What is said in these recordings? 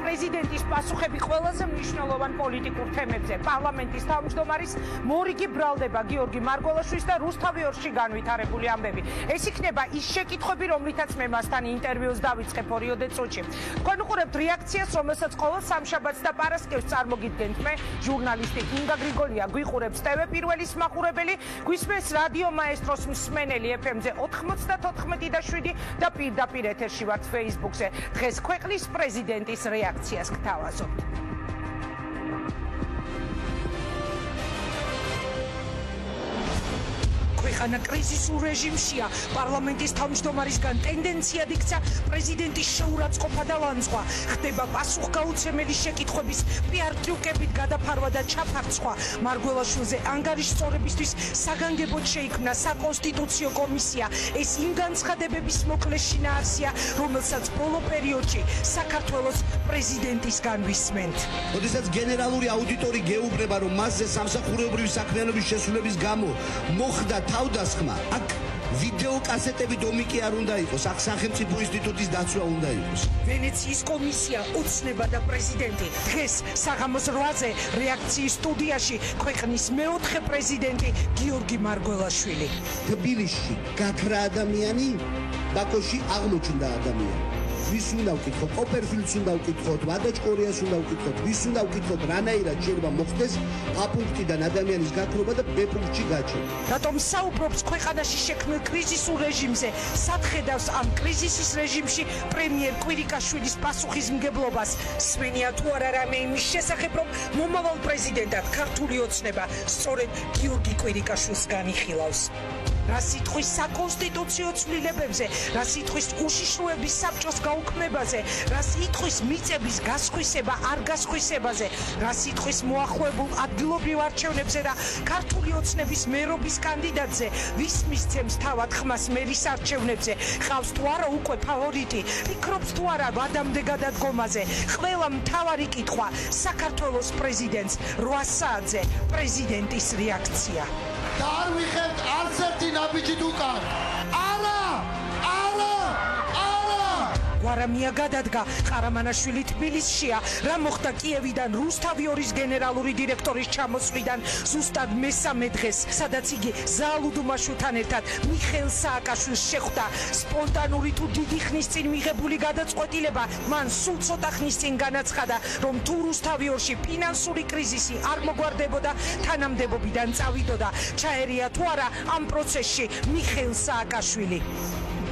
პრეზიდენტის პასუხები ყველაზე მნიშვნელოვან პოლიტიკურ თემებზე. პარლამენტის თავმჯდომარის მორიგი ბრალდება გიორგი მარგველაშვილის და რუსთავი ორში განვითარებული ამბები. ეს იქნება ის შეკითხვები, რომლითაც მე მასთან ინტერვიუს დავიწყე პერიოდე წუთში. თქვენ უყურებთ რეაქციას, რომელსაც ყოველ სამშაბათს და პარასკევს წარმოგიდგენთ. მე ჟურნალისტი ინგა გრიგოლია, გვიყურებს TV პირველის მაყურებელი, გვისმენს რადიო მაესტროს მსმენელი FM-ზე 94.7 და პირდაპირ ეთერში ვართ Facebook-ზე. დღეს ქვეყნის პრეზიდენტის რეაქციას გთავაზობთ. ქვეყანა კრიზისულ რეჟიმშია. პარლამენტის თავმჯდომარისგან ტენდენციად იქცა პრეზიდენტის შეურაცხყოფა და ლანძღვა. ხდება პასუხგაუცემელი შეკითხვების პიარ ტრიუკებით გადაფარვა და ჩაფარცხვა. მარგველაშვილზე ანგარიშსწორებისთვის საგანგებოდ შეიქმნა საკონსტიტუციო კომისია. ეს იმ განცხადებების მოკლე შინაარსია, რომელსაც ბოლო პერიოდში საქართველოს პრეზიდენტისგან ვისმენთ. როდესაც გენერალური აუდიტორი გეუბნება, რომ მასზე სამსახურეობრივი საქმიანობის შესრულების გამო მოხდა თავდასხმა, აქ ვიდეო კასეტები დომიკი არ უნდა იყოს, აქ სახელმწიფო ინსტიტუტის დაცვა უნდა იყოს. ვენეციის კომისია, ოცნება და პრეზიდენტი. დღეს საღამოს 8-ზე რეაქციის სტუდიაში ქვეყნის მეოთხე პრეზიდენტი გიორგი მარგველაშვილი. თბილისში გაქრა ადამიანი, ბაქოში აღმოჩნდა ადამიანი. ვის უნდა ვკითხოთ? კოპერფილდს უნდა ვკითხოთ, ვადაჭყორიას უნდა ვკითხოთ, ვის უნდა ვკითხოთ, რანაირად შეიძლება მოხდეს A პუნქტიდან ადამიანის გაქრობა და B პუნქტში გაჩენა. რატომ საუბრობს ქვეყანაში შექმნილ კრიზისულ რეჟიმზე? სახედავს ამ კრიზისის რეჟიმში პრემიერ კვირიკაშვილის პასუხისმგებლობას? სმენია თუ არა რამე იმის შესახებ, რომ მომავალ პრეზიდენტად ქართული ოცნება სწორედ გიორგი კვირიკაშვილს განიხილავს? რა სიტყვის საკონსტიტუციო ცვლილებებზე, რა სიტყვის უშიშროების საბჭოს გაუქმებაზე, რა სიტყვის მიწების გასხვისება არ გასხვისებაზე, რა სიტყვის მოახლოებულ ადგილობრივ არჩევნებზე და ქართული ოცნების მერობის კანდიდატზე, ვის მისცემს თავად ხმას მერის არჩევნებზე, ყავს თუ არა უკვე ფავორიტი, ფიქრობს თუ არა ვადამდე გადადგომაზე. ყველა მთავარი კითხვა საქართველოს პრეზიდენტს 8 საათზე პრეზიდენტის რეაქცია. და არ ვიხებთ არც ერთი ნაბიჯით უკან. არა! არა! არა! გვარამია გადადგა, ყარამანაშვილი თბილისშია. რა მოხდა კიევიდან რუსთავი ორის გენერალური დირექტორის ჩამოსვლიდან ზუსტად მესამე დღეს, სადაც იგი ზალუდუმაშვილთან ერთად მიხეილ სააკაშვილს შეხვდა. სპონტანური თუ დიდი ხნის წინ მიღებული გადაწყვეტილება მან სულ ცოტა ხნის წინ განაცხადა, რომ თუ რუსთავი ორში ფინანსური კრიზისი არ მოგვარდებოდა, თანამდებობიდან წავიდოდა. ჩაერია თუ არა ამ პროცესში მიხეილ სააკაშვილი.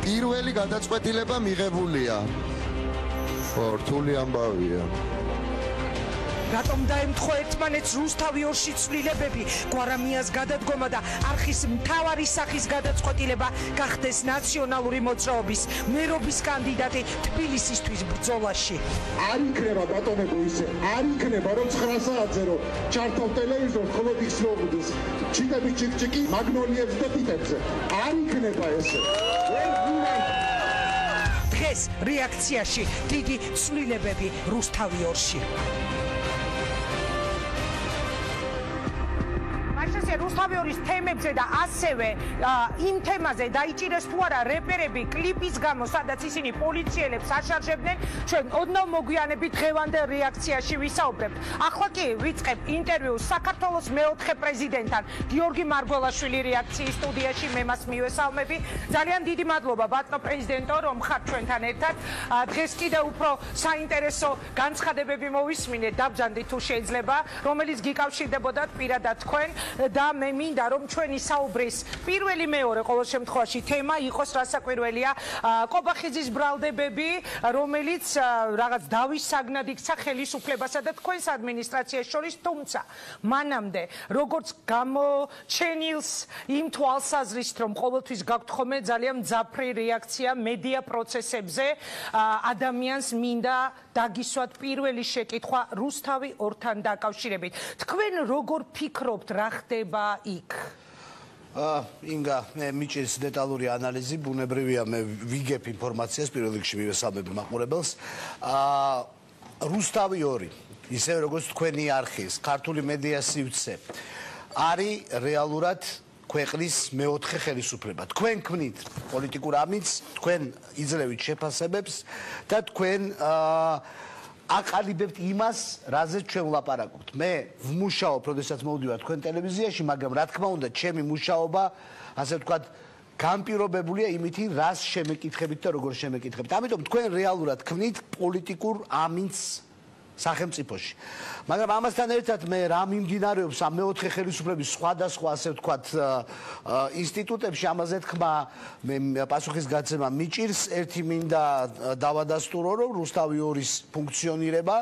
პირველი გადაწყვეტილება მიღებულია. რთული ამბავია. რატომ დაემთხვა ერთმანეთს რუსთავი ორში ცვლილებები, გვარამიას გადადგომა და არხის მთავარი სახის გადაწყვეტილება გახდეს ნაციონალური მოძრაობის მერობის კანდიდატი თბილისისთვის ბრძოლაში. არ იქნება ბატონებო ისე, არ იქნება რომ 9 საათზე რომ ჩართავ ტელევიზორს ხოლმე იხსნოდეს ჩიტების ჩიკჩიკი მაგნოლიებს და ტიტებზე. არ იქნება ესე. დღეს რეაქციაში დიდი ცვლილებები რუსთავი ორში. რუსთავი ორის თემებზე და ასევე იმ თემაზე დაიჭირეს თუ არა რეპერები კლიპის გამო, სადაც ისინი პოლიციელებს აშარժებდნენ, ჩვენ ოდნავ მოგვიანებით დღევანდელ რეაქციაში ვისაუბრებთ. ახლა კი ვიწყებ ინტერვიუს საქართველოს მეოთხე პრეზიდენტთან, გიორგი მარგველაშვილი რეაქციის სტუდიაში, მე მას მივესალმები. ძალიან დიდი მადლობა ბატონო პრეზიდენტო, რომ ხართ ჩვენთან ერთად. დღეს კიდევ უფრო საინტერესო განცხადებები მოვისმინეთ, დაბრძანდით თუ შეიძლება, რომელიც გიკავშირდებოდათ პირადად თქვენ და მე მინდა რომ ჩვენი საუბრის პირველი მეორე ყოველ შემთხვევაში თემა იყოს რასაკვირველია კობახიძის ბრალდებები, რომელიც რაღაც დავის საგნად იქცა ხელისუფლებასა და თქვენს ადმინისტრაციას შორის, თუმცა მანამდე როგორც გამოჩენილს იმ თვალსაზრისით, რომ ყოველთვის გაქვთ ხოლმე ძალიან მძაფრი რეაქცია მედია პროცესებზე, ადამიანს მინდა დაგისვათ პირველი შეკითხვა რუსთავი ორთან დაკავშირებით. თქვენ როგორ ფიქრობთ, რა ხდება იქ? ინგა, მე მიჭირს დეტალური ანალიზი, ბუნებრივია მე ვიგებ ინფორმაციას, პირველ რიგში მივესალმებ მაყურებელს. რუსთავი ორი, ისევე როგორც თქვენი არხის, ქართული მედია სივრცე, არის რეალურად ქვეყნის მეოთხე ხელისუფლება. თქვენ ქმნით პოლიტიკურ ამინდს, თქვენ იძლევით შეფასებებს და თქვენ აყალიბებთ იმას, რაზეც ჩვენ ვლაპარაკობთ. მე ვმუშაობ, როდესაც მოვდივარ თქვენ ტელევიზიაში, მაგრამ რა თქმა უნდა, ჩემი მუშაობა, ასე ვთქვათ, განპირობებულია იმით, რას შემეკითხებით და როგორ შემეკითხებით. ამიტომ თქვენ რეალურად ქმნით პოლიტიკურ ამინდს სახელმწიფოში. მაგრამ ამასთან ერთად მე რა მიმდინარეობს ამ მეოთხე ხელისუფლების სხვადასხვა, ასე ვთქვათ, ინსტიტუტებში, ამაზე თქმა მე პასუხის გაცემა მიჭირს. ერთი მინდა დავადასტურო, რომ რუსთავი 2-ის ფუნქციონირება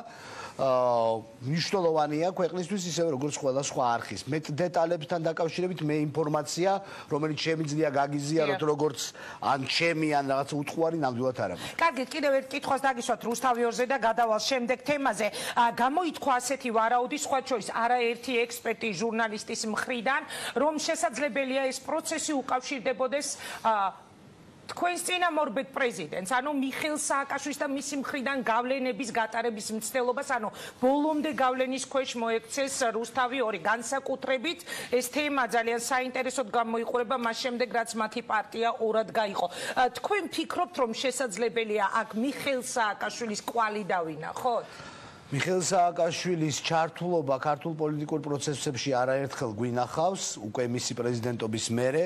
მნიშვნელოვანია ქვეყნისთვის, ისევე როგორც ყველა სხვა არხის. მე დეტალებთან დაკავშირებით მე ინფორმაცია, რომელიც შემიძლია გაგიზიაროთ როგორც ან ჩემი ან რაღაც უთხარი ნამდვილად არ აქვს. კარგი, კიდევ ერთ კითხვას დაგისვათ რუსთავი 2-ზე და გადავალ შემდეგ თემაზე. გამოითქვა ასეთი ვარაუდი, სხვა შორის არაერთი ექსპერტი ჟურნალისტის მხრიდან, რომ შესაძლებელია ეს პროცესი უკავშირდებოდეს თქვენს წინამორბედ პრეზიდენტს, ანუ მიხეილ სააკაშვილის და მისი მხრიდან გავლენების გატარების მცდელობას, ანუ ბოლომდე გავლენის ქვეშ მოექცეს რუსთავი 2. განსაკუთრებით ეს თემა ძალიან საინტერესოდ გამოიყურება მას შემდეგ, რაც მათი პარტია ორად გაიყო. თქვენ ფიქრობთ, რომ შესაძლებელია აქ მიხეილ სააკაშვილის კვალი დავინახოთ? მიხეილ სააკაშვილის ჩართულობა ქართულ პოლიტიკურ პროცესებში არაერთხელ გვინახავს, უკვე მისი პრეზიდენტობის მერე.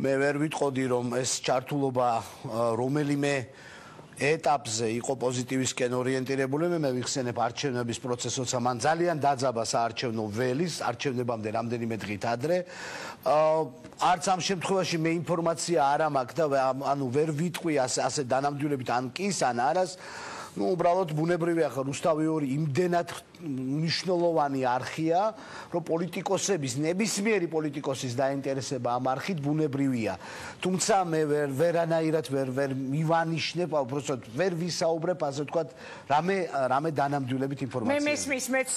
მე ვერ ვიტყოდი, რომ ეს ჩართულობა რომელიმე ეტაპზე იყო პოზიტივისკენ ორიენტირებული. მე ვიხსენებ არჩევნების პროცესს, როცა მან ძალიან დაძაბა საარჩევნო ველის, არჩევნებამდე რამდენიმე დღით ადრე. არც ამ შემთხვევაში მე ინფორმაცია არ მაქვს და ანუ ვერ ვიტყვი ასე დანამდვილებით ან კის ან არას. ну, უბრალოდ ბუნებრივია ხა რუსთავი 2 იმდენად მნიშვნელოვანი არხია, რომ პოლიტიკოსების, ნებისმიერი პოლიტიკოსის დაინტერესება ამ არხით ბუნებრივია. თუმცა მე ვერანაირად ვერ მივანიშნებ, უბრალოდ ვერ ვისაუბრებ, ასე ვთქვათ, რამე დანამდვილებით ინფორმაცია. მე მესმის, მეც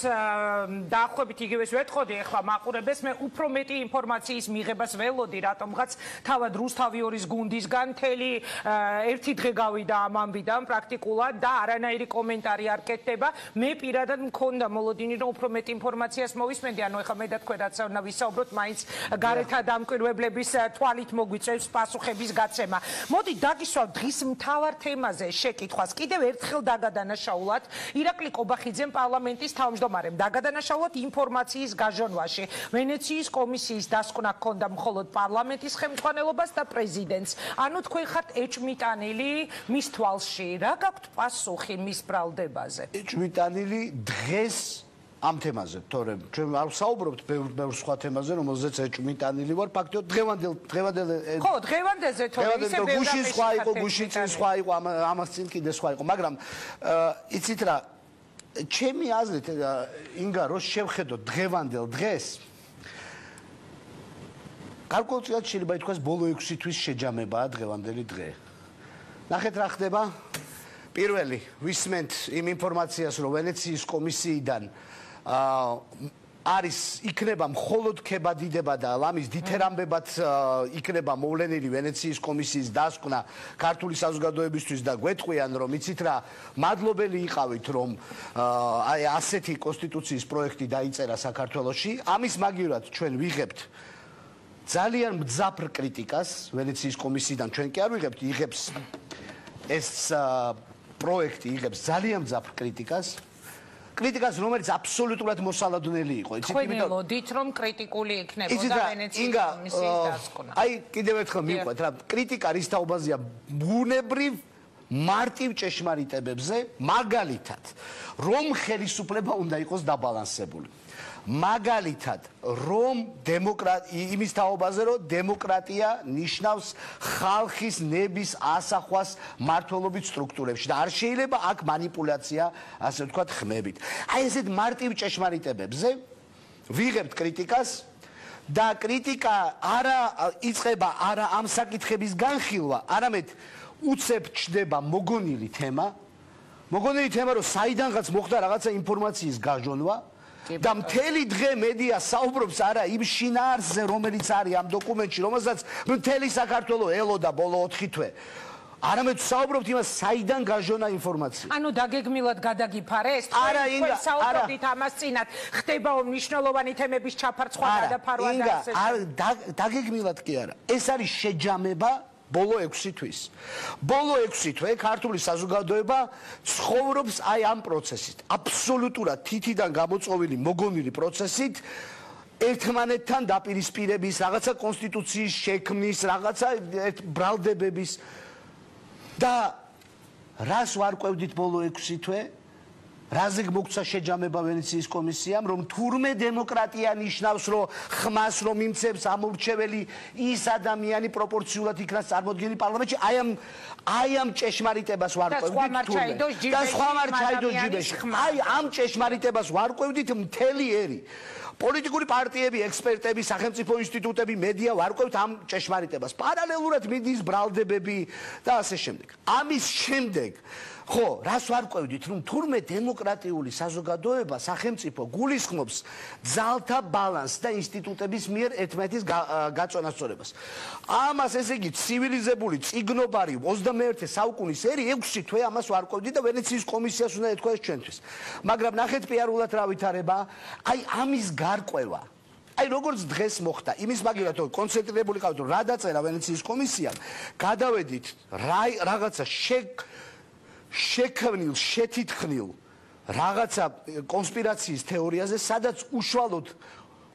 დაახლოებით იგივეს ვეთყოდი, ახლა მაყურებელს მე უფრო მეტი ინფორმაციის მიღებას ველოდი, რატომღაც თავად რუსთავი 2-ის გუნდისგან მთელი ერთი დღე გავიდა ამ ამბიდან პრაქტიკულად და არანაირი კომენტარი არ კეთდება. მე პირადად მქონდა მოლოდინი, რომ უფრო მეტ ინფორმაციას მოვისმენდი, ანუ ეხლა მე და თქვენ რაც უნდა ვისაუბროთ, მაინც გარეთა დამკვირვებლების თვალით მოგვიწევს პასუხების გაცემა. მოდი დაგისვავთ დღის მთავარ თემაზე შეკითხვას. კიდევ ერთხელ დაგადანაშაულად ირაკლი კობახიძემ პარლამენტის თავმჯდომარემ დაგადანაშაულად ინფორმაციის გაჟონვაში. ვენეციის კომისიის დასკვნა ჰქონდა მხოლოდ პარლამენტის ხელმძღვანელობას და პრეზიდენტს. ანუ თქვენ ხართ ეჭმიტანილი მის თვალში. რა გაქვთ პასუხი მის ბრალდებაზე? ეჭმიტანილი დღეს ამ თემაზე, თორემ ჩვენ არ ვსაუბრობთ ბევრ სხვა თემაზე, რომელზეც ეჭმიტანილი ვარ, ფაქტობრივად დღევანდელ ხო, დღევანდელზე თორემ ისე ბევრი გუშინ სხვა იყო, გუშინ წინ სხვა იყო, ამას წინ კიდე სხვა იყო, მაგრამ იცით რა, ჩემი აზრით ინგა რო შევხედოთ დღევანდელ დღეს გარკვეულწილად შეიძლება ითქვას ბოლო 6 თვის შეჯამებაა დღევანდელი დღე. ნახეთ რა ხდება. პირველი ვისმენთ იმ ინფორმაციას, რომ ვენეციის კომისიიდან არის იქნება მხოლოდ ქებადიდება და ლამის დიდერამბებად იქნება მოვლენილი ვენეციის კომისიის დასკვნა ქართული საზოგადოებისთვის და გვეტყვიან, რომ იცით რა, მადლობელი იყავით, რომ აი ასეთი კონსტიტუციის პროექტი დაიწერა საქართველოში. ამის მაგივრად ჩვენ ვიღებთ ძალიან მძაფრ კრიტიკას ვენეციის კომისიიდან. ჩვენ კი არ ვიღებთ, იღებს ეს პროექტი იღებს ძალიან მძაფრ კრიტიკას, რომელიც აბსოლუტურად მოსალოდნელი იყო. თქვენ ელოდით, რომ კრიტიკული იქნებოდა ვენეციის კომისიის დასკვნა. აი, კიდევ ერთხელ მივყვეთ რა, კრიტიკა რის თაობაზეა ბუნებრივ მარტივ ჭეშმარიტებებზე, მაგალითად, რომ ხელისუფლება უნდა იყოს დაბალანსებული. მაგალითად, რომ იმის თაობაზე, რომ დემოკრატია ნიშნავს ხალხის ნების ასახვას მმართველობით სტრუქტურებში და არ შეიძლება აქ манипуляცია, ასე ვთქვათ, ხმებით. აი ესეთ მარტივ ჭეშმარიტებებზე ვიღებთ კრიტიკას და კრიტიკა არა იწყება არა ამ საკითხების განხილვა, არამედ უცებ ჩდება მოგონილი თემა, რომ საიდანღაც მოხდა რაღაცა ინფორმაციის გაჟონვა და მთელი დღე მედია საუბრობს არა იმ შინაარსზე, რომელიც არის ამ დოკუმენტში, რომელსაც მთელი საქართველო ელოდა ბოლო 4 თვე. არამედ საუბრობთ იმას, საიდან გაჟონა ინფორმაცია. ანუ დაგეგმილად გადაგიფარეს? არა, თქვენ საუბრობთ ამას წინათ, ხდება მნიშვნელოვანი თემების ჩაფარცხვა, გადაფარვა და ასე. არა, დაგეგმილად კი არა. ეს არის შეჯამება ბოლო 6 თვის. ბოლო 6 თვე ქართული საზოგადოება ცხოვრობს აი ამ პროცესით. აბსოლუტურად თითიდან გამოწვეული მოგონილი პროცესით ერთმანეთთან დაპირისპირების, რაღაცა კონსტიტუციის შექმნის, რაღაცა ბრალდებების და რას ვარკვევდით ბოლო 6 თვე? რაზე მოგცა შეჯამება ვენეციის კომისიამ, რომ თურმე დემოკრატია ნიშნავს, რომ ხმას რომ იმცებს ამორჩეველი ის ადამიანი პროპორციულად იქნას წარმოდგენილი პარლამენტში, აი ამ ჭეშმარიტებას ვარკვევდით და სხვა მარჩაიდოს ჯიბეში. აი ამ ჭეშმარიტებას ვარკვევდით მთელი ერი. პოლიტიკური პარტიები, ექსპერტები, სახელმწიფო ინსტიტუტები, მედია ვარკვევთ ამ ჭეშმარიტებას. პარალელურად მიდის ბრალდებები და ასე შემდეგ. ამის შემდეგ ხო, რას ვარკვევდით, რომ თურმე დემოკრატიული საზოგადოება სახელმწიფო გულისხმობს ძალთა ბალანსს და ინსტიტუტების მიერ ერთმანეთის გაწონასწორებას. ამას ესე იგი ცივილიზებული წიგნობარი 21 საუკუნის ერი 6 თვე ამას ვარკვევდით და ვენეციის კომისიას უნდა ეთქვა ეს ჩვენთვის. მაგრამ ნახეთ პიარულად რა ვითარება, აი ამის გარკვევა. აი როგორც დღეს მოხდა, იმის მაგალითად რომ კონცენტრირებული ყავთ, რა დაწერა ვენეციის კომისიამ, გადავედით რაღაცა შექმნილ, შეთითხნილ რაღაცა კონსპირაციის თეორიაზე, სადაც უშუალოდ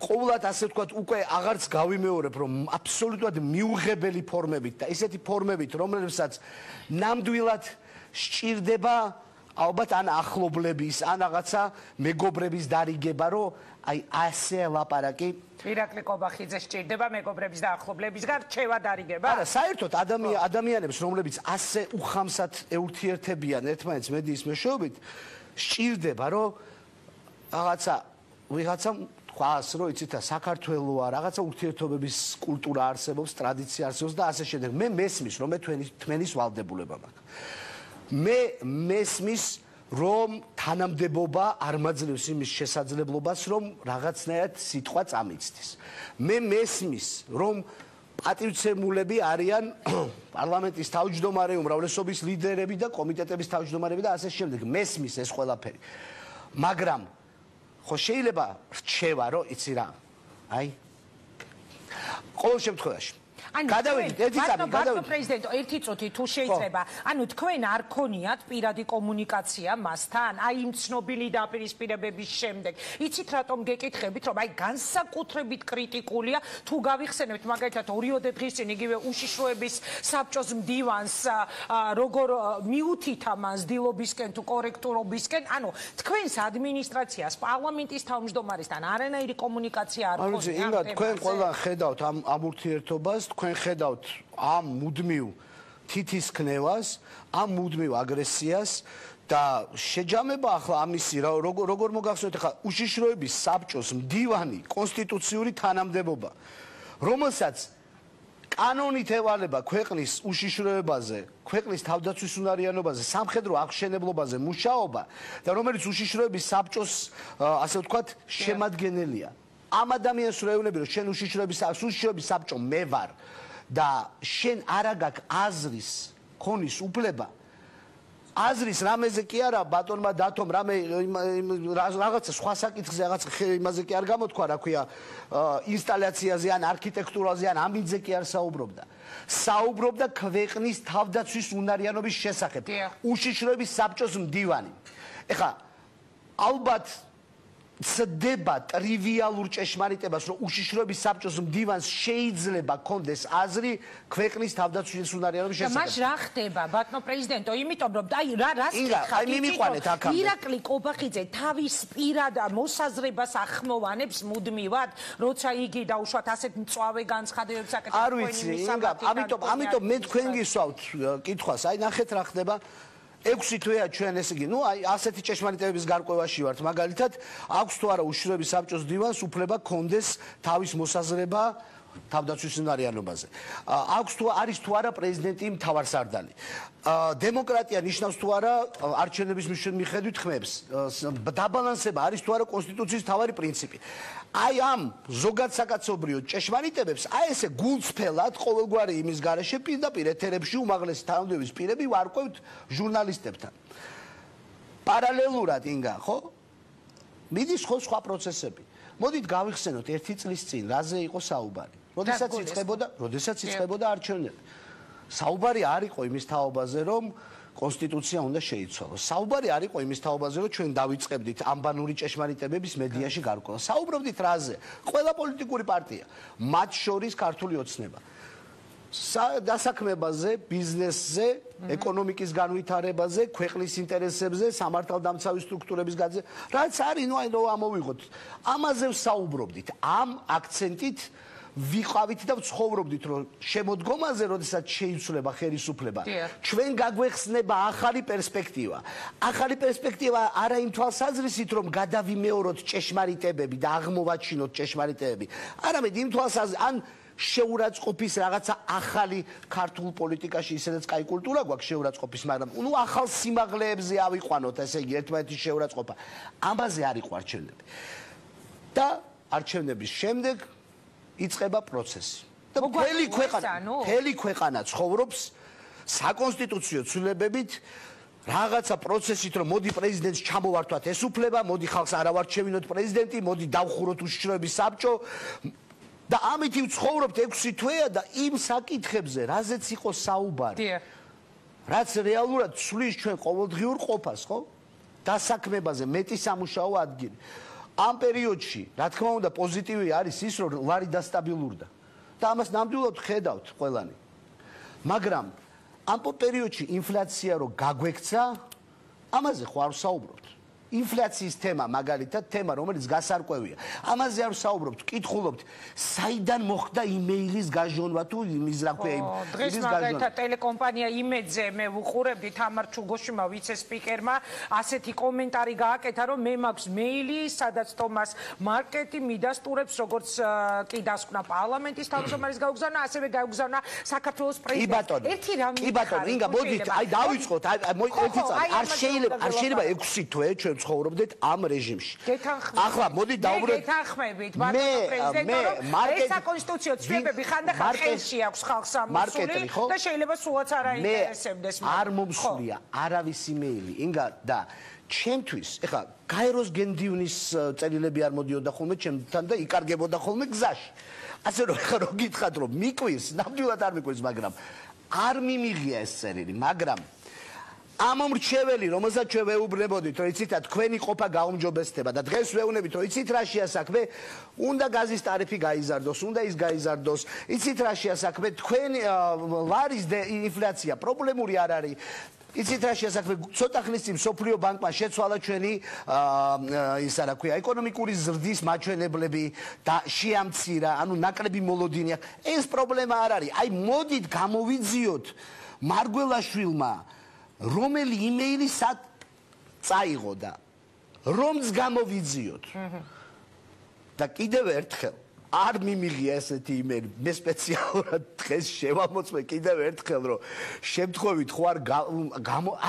ყოველად ასე ვთქვათ, უკვე აღარც გავიმეორებ, რომ აბსოლუტურად მიუღებელი ფორმებით და ისეთი ფორმებით, რომლებსაც ნამდვილად სჭირდება ალბათ ან ახლობლების, ან რაღაცა მეგობრების დარიგება, რომ აი ასე ლაპარაკი ირაკლი კობახიძე სჭირდება მეგობრების და ახლობლებისგან რჩევა დარიგება? არა, საერთოდ ადამიანებს, რომლებიც ასე უხამსად ეურთიერთებიან ერთმანეთს მედიის მეშვეობით, სჭირდება, რომ ვიღაცამ თქვას, რომ იცით რა, საქართველოა, რაღაცა ურთიერთობების კულტურა არსებობს, ტრადიცია არსებობს და ასე შემდეგ. მე მესმის, რომ თმენის ვალდებულება მაქვს. მე მესმის, რომ თანამდებობა არ მაძლევს იმის შესაძლებლობას, რომ რაღაცნაირად სიტყვა წამიცდის. მე მესმის, რომ პატივცემულები არიან პარლამენტის თავმჯდომარე, უმრავლესობის ლიდერები და კომიტეტების თავმჯდომარეები და ასე შემდეგ. მესმის ეს ყველაფერი. მაგრამ ხო შეიძლება რჩევა, რომ იცი რა, აი ყოველ შემთხვევაში გადავედით ერთი წამი, გადავედით. პრეზიდენტო, ერთი წუთი თუ შეიძლება. ანუ თქვენ არ ქონიათ პირადი კომუნიკაცია მასთან, აი იმ ცნობილი დაპირისპირებების შემდეგ. იცით რატომ გეკითხებით, რომ აი განსაკუთრებით კრიტიკულია თუ გავიხსენებთ მაგალითად 2 დღის წინ იგივე უშიშროების საბჭოს მდივანს როგორ მიუთითა მას დილობისკენ თუ კორექტურობისკენ, ანუ თქვენს ადმინისტრაციას პარლამენტის თავმჯდომარესთან არანაირი კომუნიკაცია არ ქონია. ინგა, თქვენ ყველა ხედავთ ამ ურთიერთობას, თქვენ ხედავთ ამ მუდმივ თითისქნევას, ამ მუდმივ აგრესიას და შეჯამება ახლა ამისი როგორ მოგახსოვთ ახლა უშიშროების საბჭოს მდივანი კონსტიტუციური თანამდებობა, რომელსაც კანონით ევალება ქვეყნის უშიშროებაზე, ქვეყნის თავდაცვის უნარიანობაზე, სამხედრო აღშენებლობაზე მუშაობა და რომელიც უშიშროების საბჭოს ასე ვთქვათ შემადგენელია. ამ ადამიანს რო ეუბნები, რომ შენ უშიშროების საბჭო მე ვარ და შენ არა გაქვს აზრის ქონის უფლება, აზრის რამეზე კი არა ბატონმა დათომ რამე რაღაცა სხვა საკითხზე რაღაც იმაზე კი არ გამოთქვა, რა ქვია, ინსტალაციაზე ან არქიტექტურაზე ან ამინძზე კი არ საუბრობდა ქვეყნის თავდაცვის უნარიანობის შესახებ. უშიშროების საბჭოს მდივანი. ეხლა ალბათ ცდება ტრივიალურ ჭეშმარიტებას, რომ უშიშროების საბჭოს მდივანს შეიძლება კონდეს აზრი ქვეყნის თავდაცვის უნარიანობის შესახებ. და მას რა ხდება, ბატონო პრეზიდენტო, იმიტომ რომ აი რას გითხავთ? ირაკლი კობახიძე თავის პირად მოსაზრებას ახმოვანებს მუდმივად, როცა იგი დაუშვათ ასეთ მწვავე განცხადებებს აკეთებს. არ ვიცი, ინგა, ამიტომ მე თქვენ გისვავთ კითხვას, აი ნახეთ რა ხდება. 6 თვეა ჩვენ ესე იგი, აი ასეთი ჭეშმარიტებების გარკვევაში ვართ, მაგალითად, აქვს თუ არა უშიშროების საბჭოს მდივანს უფლება კონდეს თავის მოსაზრება თავდაცვის უნარიანობაზე. არის თუ არა პრეზიდენტი მთავარსარდალი. დემოკრატია ნიშნავს თუ არა არჩევნების მიხედვით ხმებს. დაბალანსება არის თუ არა კონსტიტუციის მთავარი პრინციპი. აი ამ ზოგადსაკაცობრიო ჭეშმარიტებებს, აი ესე გულწრფელად ყოველგვარი იმის გარეშე პირდაპირ ეთერებში უმაღლესი თანამდებობის პირები ვარკვევთ ჟურნალისტებთან. პარალელურად ინგა, ხო? მიდის ხო სხვა პროცესები. მოდით გავიხსენოთ 1 წლის წინ რაზე იყო საუბარი. როდესაც იწყებოდა არჩევნები. საუბარი არ იყო იმის თაობაზე, რომ კონსტიტუცია უნდა შეიცვალოს. საუბარი არ იყო იმის თაობაზე, რომ ჩვენ დავიწყებდით ამბანური ჭეშმარიტებების მედიაში გარკვევა. საუბრობდით რაზე? ყველა პოლიტიკური პარტია, მათ შორის ქართული ოცნება. დასაქმებაზე, ბიზნესზე, ეკონომიკის განვითარებაზე, ქვეყნის ინტერესებზე, სამართალდამცავი სტრუქტურების გაზრდაზე, რაც არის, ნუ აი რომ ამოვიღოთ. ამაზე ვსაუბრობდით, ამ აქცენტით ვიყავით და ვცხოვრობდით, რომ შემოდგომაზე, როდესაც შეიცვლება ხელისუფლება, ჩვენ გაგვეხსნება ახალი პერსპექტივა. ახალი პერსპექტივა არა იმ თვალსაზრისით, რომ გადავიმეოროთ ჭეშმარიტებები და აღმოვაჩინოთ ჭეშმარიტებები, არამედ იმ თვალსაზრისით, ან შეურაცხყოფის რაღაცა ახალი ქართულ პოლიტიკაში, ისედაც კაი კულტურა გვაქვს შეურაცხყოფის, მაგრამ ნუ ახალ სიმაღლეებზე ავიყვანოთ, ესე იგი, ერთმანეთის შეურაცხყოფა. ამაზე არ იყო არჩევნები. და არჩევნების შემდეგ იწყება პროცესი. და მთელი ქვეყანა ცხოვრობს საკონსტიტუციო ცვლილებებით, რაღაცა პროცესით, რომ მოდი პრეზიდენტს ჩამოვართვათ ეს უფლება, მოდი ხალხს არ ავარჩევინოთ პრეზიდენტი, მოდი დავხუროთ უშიშროების საბჭო. და ამით ვცხოვრობთ 6 თვეა და იმ საკითხებზე, რაზეც იყო საუბარი. რაც რეალურად ცვლის ჩვენ ყოველდღიურ ყოფას, ხო? დასაქმებაზე მეტი სამუშაო ადგილი. ამ პერიოდში, რა თქმა უნდა, პოზიტივი არის ის, რომ ლარი დასტაბილურდა. და ამას ნამდვილად ხედავთ ყველანი. მაგრამ ამ პერიოდში ინფლაცია რო გაგვექცა, ამაზე ხო არ ვსაუბრობთ. ინფლაციის თემა მაგალითად თემა, რომელიც გასარკვევია. ამაზე არ ვსაუბრობთ, ვკითხულობთ, საიდან მოხდა იმეილის გაჟონვა თუ იმის რა ქვია დღეს მაგალითად ტელეკომპანია იმედზე მე ვუყურებდი თამარ ჩუგოშვილმა ვიცე-სპიკერმა ასეთი კომენტარი გააკეთა, რომ მე მაქვს მეილი, სადაც თომას მარკეტი მიდასტურებს, როგორც კი დასკვნა პარლამენტის თავმჯდომარის გაუგზავნა, ასევე გაუგზავნა საქართველოს პრეზიდენტს. ერთი რამე კი ბატონო, ინგა მოდით, აი დავიწყოთ, არ შეიძლება 6 თვე ჩვენ ცხოვრობდით ამ რეჟიმში. ახლა მოდი დავუბრუნდეთ. გეთანხმებით, ბატონო პრეზიდენტო, ეს საკონსტიტუციო ცვლილებები ხანდახან ხელში აქვს ხალხს ამოსული და შეიძლება სულაც არ აინტერესებდეს. არ მომსულია არავის იმეილი, ინგა და ჩემთვის, ეხლა გაეროს გენდიუნის წერილები არ მოდიოდა ხოლმე ჩემთან და იკარგებოდა ხოლმე გზაში. ასე რომ ეხლა რო გითხრათ რომ მიკვირს, ნამდვილად არ მიკვირს, მაგრამ არ მიმიღია ეს წერილი, მაგრამ ამ მრჩეველი, რომელსაც ჩვენ ვეუბნებოდით, რომ იცით, თქვენი ყოფა გაუმჯობესდება და დღეს ვეუბნებით, რომ იცით რაშია საქმე, უნდა გაზის ტარიფი გაიზარდოს, უნდა ის გაიზარდოს, იცით რაშია საქმე, თქვენი ლარის ინფლაცია პრობლემური არ არის. იცით რაშია საქმე, ცოტა ხნის წინ სოფლიო ბანკმა შეცვალა ჩვენი ისა რა ქვია, ეკონომიკური ზრდის მაჩვენებლები და შეამცირა, ანუ ნაკლები მოლოდინი აქვს. ეს პრობლემა არ არის. აი მოდით გამოვიძიოთ მარგველაშვილმა რომელი იმეილი წაიღო და რომც გამოვიძიოთ. და კიდევ ერთხელ არ მიმიღია ესეთი იმეილი. მე სპეციალურად დღეს შევამოწმე კიდევ ერთხელ, რომ შემთხვევით ხო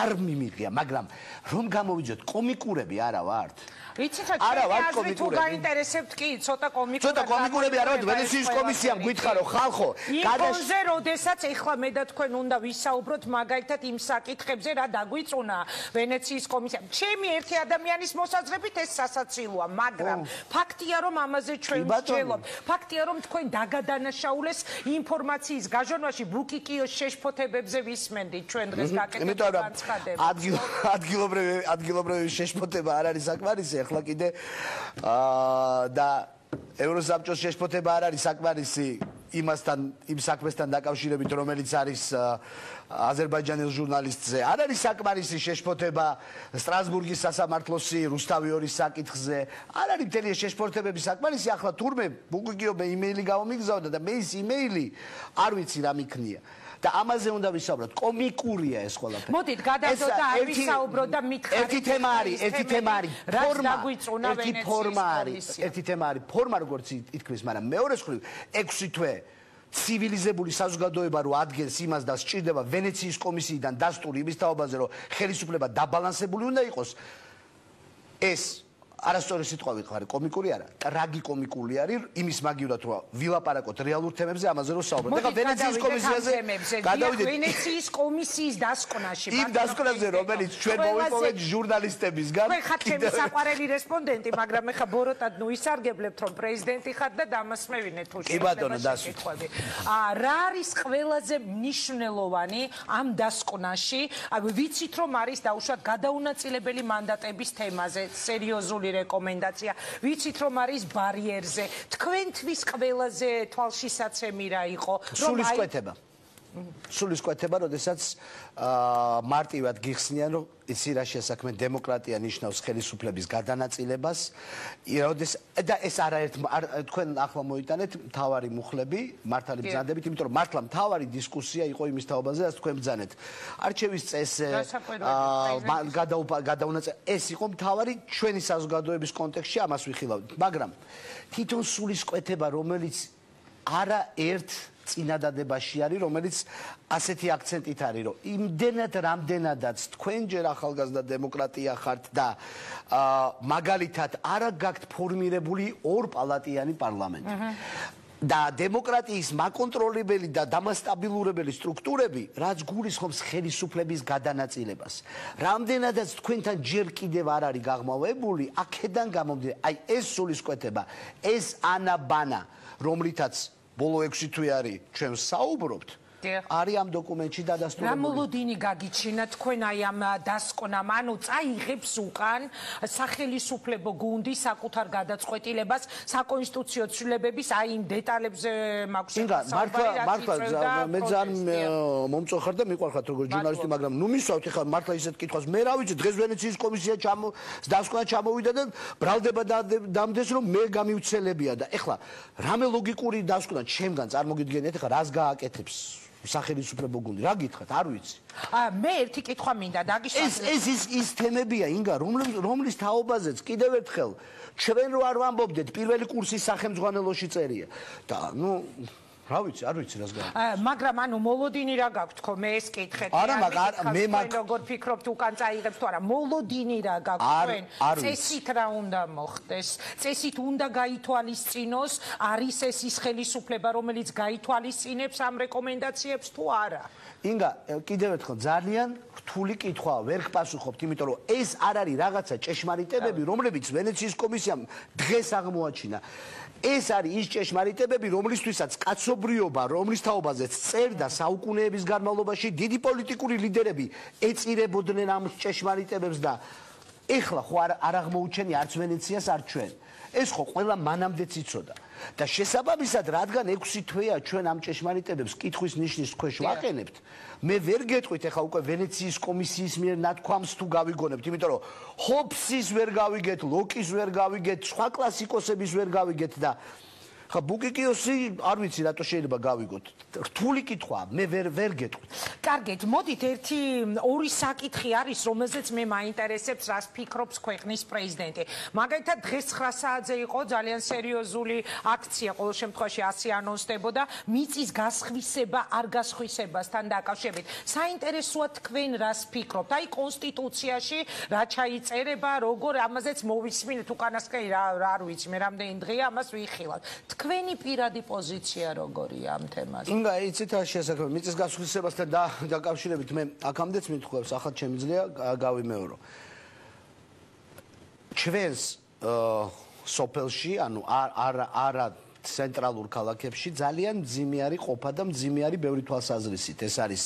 არ მიმიღია, მაგრამ რომ გამოვიძიოთ, კომიკურები არა ვართ. იცით რა, ჩვენ თუ გაინტერესებთ კი, ცოტა კომიკურები არა, ვენეციის კომისიამ გითხრა რომ ხალხო, გადაშზე, როდესაც ეხლა მე და თქვენ უნდა ვისაუბროთ მაგალითად იმ საკითხებზე, რა დაგვიწუნა ვენეციის კომისიამ. ჩემი ერთი ადამიანის მოსაზრებით ეს სასაცილოა, მაგრამ ფაქტია რომ ამაზე ჩვენ ვსჯელობთ. ფაქტია რომ თქვენ დაგადანაშაულეს ინფორმაციის გაჟონვაში ბუკიკიოს შეშფოთებებზე ვისმენდით ჩვენ დღეს გაკეთებთ განცხადებას. ადგილობრივი შეშფოთება არ არის საკმარისი. ახლა კიდე და ევროსაბჭოს შეშფოთება არ არის საკმარისი იმასთან, იმ საქმესთან დაკავშირებით, რომელიც არის აზერბაიჯანის ჟურნალისტზე. არ არის საკმარისი შეშფოთება სტრასბურგის სასამართლოსი რუსთავიორის საკითხზე. არ არის მთელი შეშფოთებები საკმარისი. ახლა თურმე ბუკიკიო იმეილი გამომიგზავნა და მე ის იმეილი არ ვიცი რა მიქნია. და ამაზე უნდა ვისაუბროთ. კომიკურია ეს ყველაფერი. მოდით გადავდოთ და არ ვისაუბროთ და მითხარით. ერთი თემა არის ფორმა, როგორც ითქმის, მაგრამ მეორე მხრივ 6 თვე ცივილიზებული საზოგადოება რო ადგენს იმას და სჭირდება ვენეციის კომისიიდან დასტური იმის თაობაზე, რომ ხელისუფლება დაბალანსებული უნდა იყოს. ეს არასწორი სიტყვა ვიყარე, კომიკური არა, ტრაგიკომიკული არის იმის მაგივრად რომ ვილაპარაკოთ რეალურ თემებზე, ამაზე რომ საუბრობთ. ეხლა ვენეციის კომისიაზე გადავიდეთ ვენეციის კომისიის დასკვნაში. იმ დასკვნაზე, რომელიც ჩვენ მოვიპოვეთ ჟურნალისტებისგან. თქვენ ხართ ჩემი საყვარელი რესპონდენტი, მაგრამ ეხლა ბოროტად ნუ ისარგებლებთ, რომ პრეზიდენტი ხართ და დამასმევინეთ თუ შეგვიძლია. რა არის ყველაზე მნიშვნელოვანი ამ დასკვნაში? ვიცით რომ არის დაუშვათ გადაუნაწილებელი მანდატების თემაზე სერიოზული რეკომენდაცია. ვიცით რომ არის ბარიერზე. თქვენთვის ყველაზე თვალშისაცემი რა იყო? სულისკვეთება, როდესაც მარტივად გიხსნიან, რომ იცი რა შესაქმე დემოკრატია ნიშნავს ხელისუფლების გადანაწილებას. და ეს თქვენ ახლა მოიტანეთ მთავარი მუხლები, მართალი ბრძანდებით, იმიტომ რომ მართლა მთავარი დისკუსია იყო იმის თაობაზე, რაც თქვენ ბრძანეთ. არჩევის წესზე ეს იყო მთავარი ჩვენი საზოგადოების კონტექსტში, ამას ვიხილავთ. მაგრამ თვითონ სულისკვეთება, რომელიც არაერთ წინადადებაში არის, რომელიც ასეთი აქცენტით არის, რომ იმდენად რამდენადაც თქვენ ჯერ ახალგაზრდა დემოკრატია ხართ და მაგალითად არა გაქვთ ფორმირებული ორპალატიანი პარლამენტი. და დემოკრატიის მაკონტროლებელი და დამასტაბილურებელი სტრუქტურები, რაც გულისხმობს ხელისუფლების გადანაწილებას. რამდენადაც თქვენთან ჯერ კიდევ არ არის გაღმავებული, აქედან გამომდინარე, აი ეს სულისკვეთება, ეს ანაბანა, რომლითაც ბოლო 6 თვე არის ჩვენ საუბრობთ, არის ამ დოკუმენტში დადასტურებული. რა მოლოდინი გაგიჩინა თქვენ აი ამ დასკვნამ, ანუ წაიღებს უკან სახელისუფლებო გუნდი საკუთარ გადაწყვეტილებას საკონსტიტუციო ცვლილებების აი იმ დეტალებზე მაქვს მართლა მე ძალიან მომწოხარ და მიყვარხარ როგორც ჟურნალისტი, მაგრამ ნუ მისვავთ ეხლა მართლა ისეთ კითხვას. მე რა ვიცი, დღეს ვენეციის კომისია დასკვნა ჩამოვიდა და ბრალდება დამდეს რომ მე გამივცელებია და ეხლა რამე ლოგიკური დასკვნა ჩემგან წარმოგიდგენიათ, ეხლა რას გააკეთებს სახელისუფლებო გუნდი, რა გითხრათ, არ ვიცი. მე ერთი კითხვა მინდა დაგისვათ. ის თემებია, ინგა, რომლის თაობაზეც კიდევ ერთხელ ჩვენ რო არ ვამბობდეთ, პირველი კურსის სახელმძღვანელოში წერია. და ნუ რა ვიცი, არ ვიცი რას გააკეთე. მაგრამ ანუ მოლოდინი რა გაქვთ ხო? მე ეს კითხეთ. მე როგორ ფიქრობთ უკან წაიღებს თუ არა? მოლოდინი რა გაქვთ თქვენ? წესით რა უნდა მოხდეს? წესით უნდა გაითვალისწინოს, არის ეს ის ხელისუფლება, რომელიც გაითვალისწინებს ამ რეკომენდაციებს თუ არა? ინგა, კიდევ ერთხელ ძალიან რთული კითხვაა, ვერ გპასუხობთ, იმიტომ რომ ეს არ არის რაღაცა ჭეშმარიტებები, რომლებიც ვენეციის კომისიამ დღეს აღმოაჩინა. ეს არის ის ჭეშმარიტებები, რომლისთვისაც კაცობრიობა, რომლის თაობაზეც წერდა საუკუნეების განმავლობაში დიდი პოლიტიკური ლიდერები ეწირებოდნენ ამ ჭეშმარიტებებს და ეხლა ხო არ აღმოუჩენი არც ვენეციას, არც ჩვენ. ეს ხო ყველა მანამდეც იცოდა. და შესაბამისად, რადგან 6 თვეა ჩვენ ამ ჭეშმარიტებებს კითხვის ნიშნის ქვეშ ვაყენებთ, მე ვერ გეტყვით ეხლა უკვე ვენეციის კომისიის მიერ ნათქვამს თუ გავიგონებთ, იმიტომ რომ ჰობსის ვერ გავიგეთ, ლოკის ვერ გავიგეთ, სხვა კლასიკოსების ვერ გავიგეთ და ხა ბუკიკიოსი არ ვიცი რატო შეიძლება გავიგოთ. რთული კითხვაა, მე ვერ გეტყვით. კარგით, მოდით ორი საკითხი არის, რომელზეც მე მაინტერესებს, რას ფიქრობს ქვეყნის პრეზიდენტი. მაგალითად, დღეს 9 საათზე იყო ძალიან სერიოზული აქცია, ყოველ შემთხვევაში ასე ანონსდებოდა, მიწის გასხვისება არ გასხვისებასთან დაკავშირებით. საინტერესოა თქვენ რას ფიქრობთ? აი კონსტიტუციაში რა ჩაიწერება, როგორ ამაზეც მოვისმინეთ უკანასკნელი რა არ ვიცი, მე რამდენი დღეა ამას ვიხილავთ. თქვენი პირადი პოზიცია როგორია ამ თემაზე? ინგა, იცით რა შესაძლოა მიწის გასხვისებასთან დაკავშირებით მე აქამდეც მithქვევს, ახლა შემიძლია გავიმეორო. ჩვენს სოფელში, ანუ არა ცენტრალურ ქალაქებში ძალიან მძიმე არის ყოფა და მძიმე არის ბევრი თვალსაზრისით. ეს არის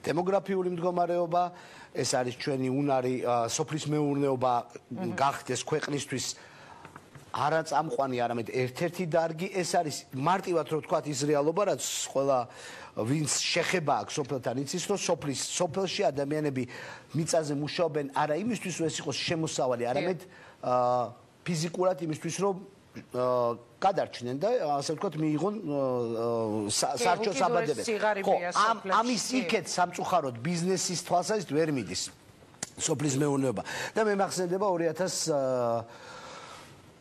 დემოგრაფიული მდგომარეობა, ეს არის ჩვენი უნარი, სოფლის მეურნეობა გახდეს ქვეყნისთვის არა წამყვანი, არამედ ერთ-ერთი დარგი. ეს არის მარტივად რო ვთქვათ ის რეალობა, რაც ყველა ვინც შეხება აქვს სოფელთან, იცის რომ სოფელში ადამიანები მიწაზე მუშაობენ არა იმისთვის რომ ეს იყოს შემოსავალი, არამედ ფიზიკურად იმისთვის რომ გადარჩნენ და ასე ვთქვათ მიიღონ სარჩო საბადებები. ხო, ამის იქეთ სამწუხაროდ ბიზნესის თვალსაზრისით ვერ მიდის სოფლის მეურნეობა. და მე მახსენდება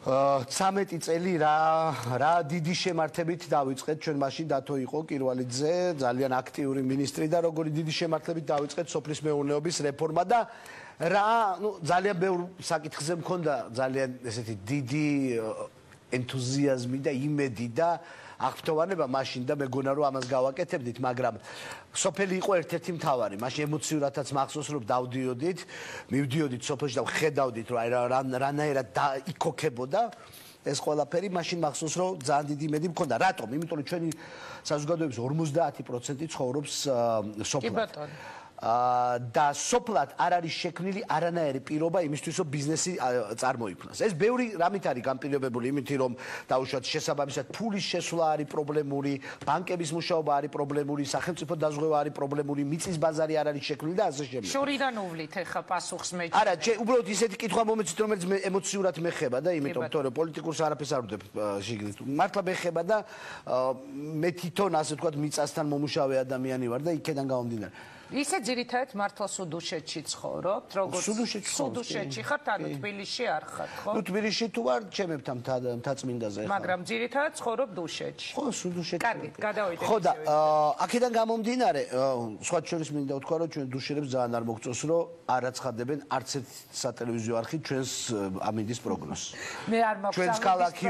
2013 წელი რა დიდი შემართებით დავიწყეთ ჩვენ მაშინ დათო იყო კირვალიძე ძალიან აქტიური მინისტრი და როგორი დიდი შემართებით დავიწყეთ სოფლის მეურნეობის რეფორმა და ძალიან ბევრ საკითხზე მქონდა ძალიან ესეთი დიდი ენთუზიაზმი და იმედი და აღფრთოვანება მაშინ და მეგონა რომ ამას გავაკეთებდით, მაგრამ სოფელი იყო ერთ-ერთი მთავარი. მაშინ ემოციურადაც მახსოვს რომ დავდიოდით, მივდიოდით სოფელში და ხედავდით რომ რანაირად იქოქებოდა ეს ყველაფერი, მაშინ მახსოვს რომ ძალიან დიდი იმედი მქონდა. რატომ? იმიტომ რომ ჩვენი საზოგადოების 50% ცხოვრობს სოფლად. და სოფლად არ არის შექმნილი არანაირი პირობა იმისთვის რომ ბიზნესი წარმოიქმნას. ეს ბევრი რამით არის განპირობებული, იმით რომ დაუშვათ შესაბამისად ფულის შესვლა არის პრობლემური, ბანკების მუშაობა არის პრობლემური, სახელმწიფო დაზღვევა არის პრობლემური, მიწის ბაზარი არ არის შექმნილი და ასე შემდეგ. შორიდან უვლით ახლა პასუხს მე. არა, უბრალოდ ისეთი კითხვა მომეცით, რომელიც მე ემოციურად მეხება და იმიტომ რომ პოლიტიკურს არაფერს არ ვდებ შიგნით. მართლა მეხება და მე თვითონ ასე ვთქვათ მიწასთან მომუშავე ადამიანი ვარ და იქედან გამომდინარე. ისე ძირითადად მართლა სუდუშეთში ცხოვრობთ, როგორც სუდუშეთში ხართ, ანუ თბილისში არ ხართ, ხო? ნუ თბილისში თუ ვარ, ჩემებთან მთაწმინდაზე ხარ. მაგრამ ძირითადად ცხოვრობ დუშეთში. ხო, სუდუშეთში. კარგი, გადავიდეთ. ხო და აქედან გამომდინარე, სხვა შორის მინდა ვთქვა, რომ ჩვენ დუშერებს ძალიან არ მოგწონს, რომ არ აცხადებენ არც ერთ სატელევიზიო არხი ჩვენს ამინდის პროგნოზს. მე არ მაქვს ჩვენს ქალაქი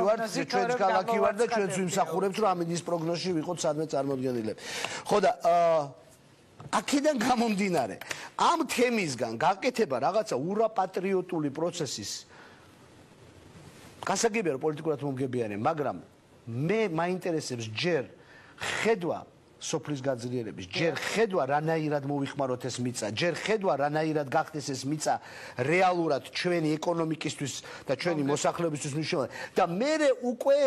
ვარ და ჩვენც ვიმსახურებთ, რომ ამინდის პროგნოზში ვიყოთ სადმე წარმოდგენილები. ხო და აქედან გამომდინარე, ამ თემისგან გაკეთება რაღაცა ურაპატრიოტული პროცესის გასაგებია რომ პოლიტიკურად მომგებიანი, მაგრამ მე მაინტერესებს ჯერ ხედვა სოფლის გაძლიერების, ჯერ ხედვა რანაირად მოვიხმაროთ ეს მიწა, ჯერ ხედვა რანაირად გახდეს ეს მიწა რეალურად ჩვენი ეკონომიკისთვის და ჩვენი მოსახლეობისთვის მნიშვნელოვანი და მე უკვე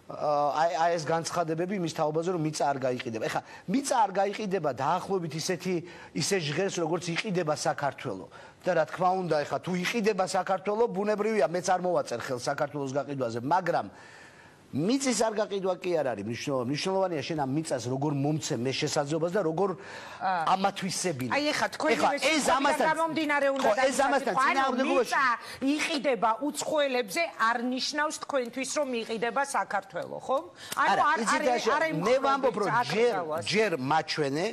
აი ეს განცხადებები მის თაობაზე რომ მიწა არ გაიყიდება. ეხლა მიწა არ გაიყიდება დაახლოებით ისე ჟღერს როგორც იყიდება საქართველო. და რა თქმა უნდა, ეხლა თუ იყიდება საქართველო, ბუნებრივია, მეც არ მოვაწერ ხელს საქართველოს გაყიდვაზე, მაგრამ მიწის არ გაყიდვა კი არ არის მნიშვნელოვანი. მნიშვნელოვანია შენ ამ მიწას როგორ მომცე მე შესაძლებლობას და როგორ ამათვისებინე. აი ეხლა თქვენი ეს ამასთან გამომდინარე უნდა დაიწყოს. მიწა იყიდება უცხოელებზე არ ნიშნავს თქვენთვის რომ იყიდება საქართველო, ხო? ანუ არ მე ვამბობ რომ ჯერ მაჩვენე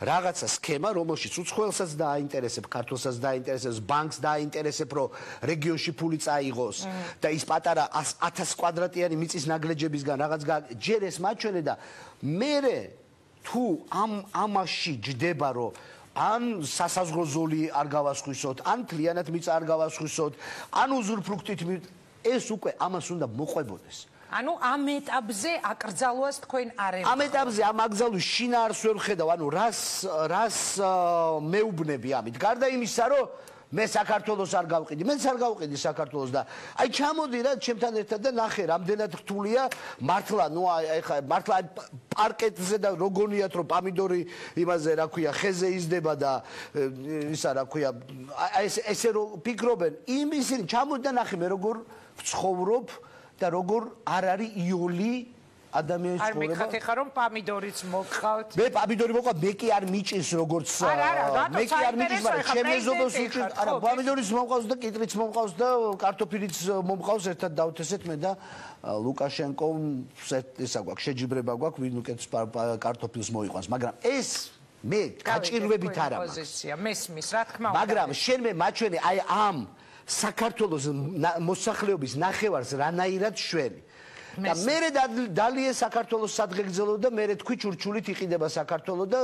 რაღაცა სქემა, რომელშიც უცხოელსაც დააინტერესებს, ქართულსაც დააინტერესებს, ბანკს დააინტერესებს, რომ რეგიონში ფული წაიღოს და ის პატარა 1000 კვადრატიანი მიწის ნაგლეჯებისგან რაღაც ჯერ ეს მაჩვენე და მე თუ ამაში ჯდება რომ ან სასაზღვრო ზოლი არ გავასხვისოთ, ან მთლიანად მიწა არ გავასხვისოთ, ან უზურპრუქტით ეს უკვე ამას უნდა მოყვებოდეს. ანუ ამ ეტაპზე აკრძალვას თქვენ არ ემხარებთ. ამ ეტაპზე ამ აკრძალვის შინაარსს ვერ ვხედავ, ანუ რას მეუბნები ამით. გარდა იმისა, რომ მე საქართველოს არ გავყიდი, მეც არ გავყიდი საქართველოს და აი ჩამოდი რა ჩემთან ერთად და ნახე რამდენად რთულია მართლა, ნუ ეხა მართლა პარკეტზე და როგორიათ რომ პამიდორი იმაზე რა ქვია, ხეზე იზრდება და ისა რა ქვია, აი ესე რომ ფიქრობენ, ისინი ჩამოდი და ნახე მე როგორ ვცხოვრობ და როგორ არ არის იოლი ადამიანის ცხოვრება. არ მეკითხეთ ხა რომ პამიდორიც მოგყავთ. მე პამიდორი მოყვა, მე კი არ მიჭის როგორც მე კი არ მიჭის, მაგრამ შემეზობელს უჭირ. არა, პამიდორის მომყავს და კიტრიც მომყავს და კარტოფილიც მომყავს, ერთად დავთესეთ მე და ლუკაშენკომ ესა გვაქვს, შეჯიბრება გვაქვს, ვინ უკეთს კარტოფილს მოიყვანს, მაგრამ ეს მე გაჭირვებით არ აქვს. პოზიცია მესმის, რა თქმა უნდა. მაგრამ შენ მე მაჩვენე აი ამ საქართველოს მოსახლეობის ნახევარს რანაირად შვენი. და მე დალიე საქართველოს სადღეგრძელო და მე თქვი ჩურჩულით იყიდება საქართველო და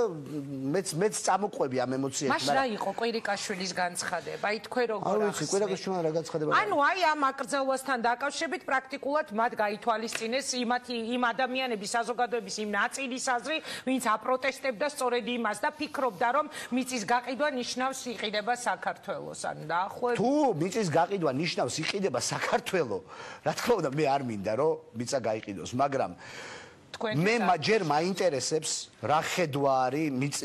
მეც წამოყვები ამ ემოციებში. მაშ რა იყო კვირიკაშვილის განცხადება? აი თქვენ როგორ ახსნით? არ ვიცი, კვირიკაშვილმა რა განცხადება. ანუ აი ამ აკრძალვასთან დაკავშირებით პრაქტიკულად მათ გაითვალისწინეს იმ ადამიანების საზოგადოების იმ ნაწილის აზრი, ვინც აპროტესტებდა სწორედ იმას და ფიქრობდა რომ მიწის გაყიდვა ნიშნავს იყიდება საქართველოს. ანუ დაახლოებით თუ მიწის გაყიდვა ნიშნავს იყიდება საქართველო, რა თქმა უნდა მე არ მინდა რომ მიწა გაიყიდოს, მაგრამ მე ჯერ მაინტერესებს რა ხედვა არის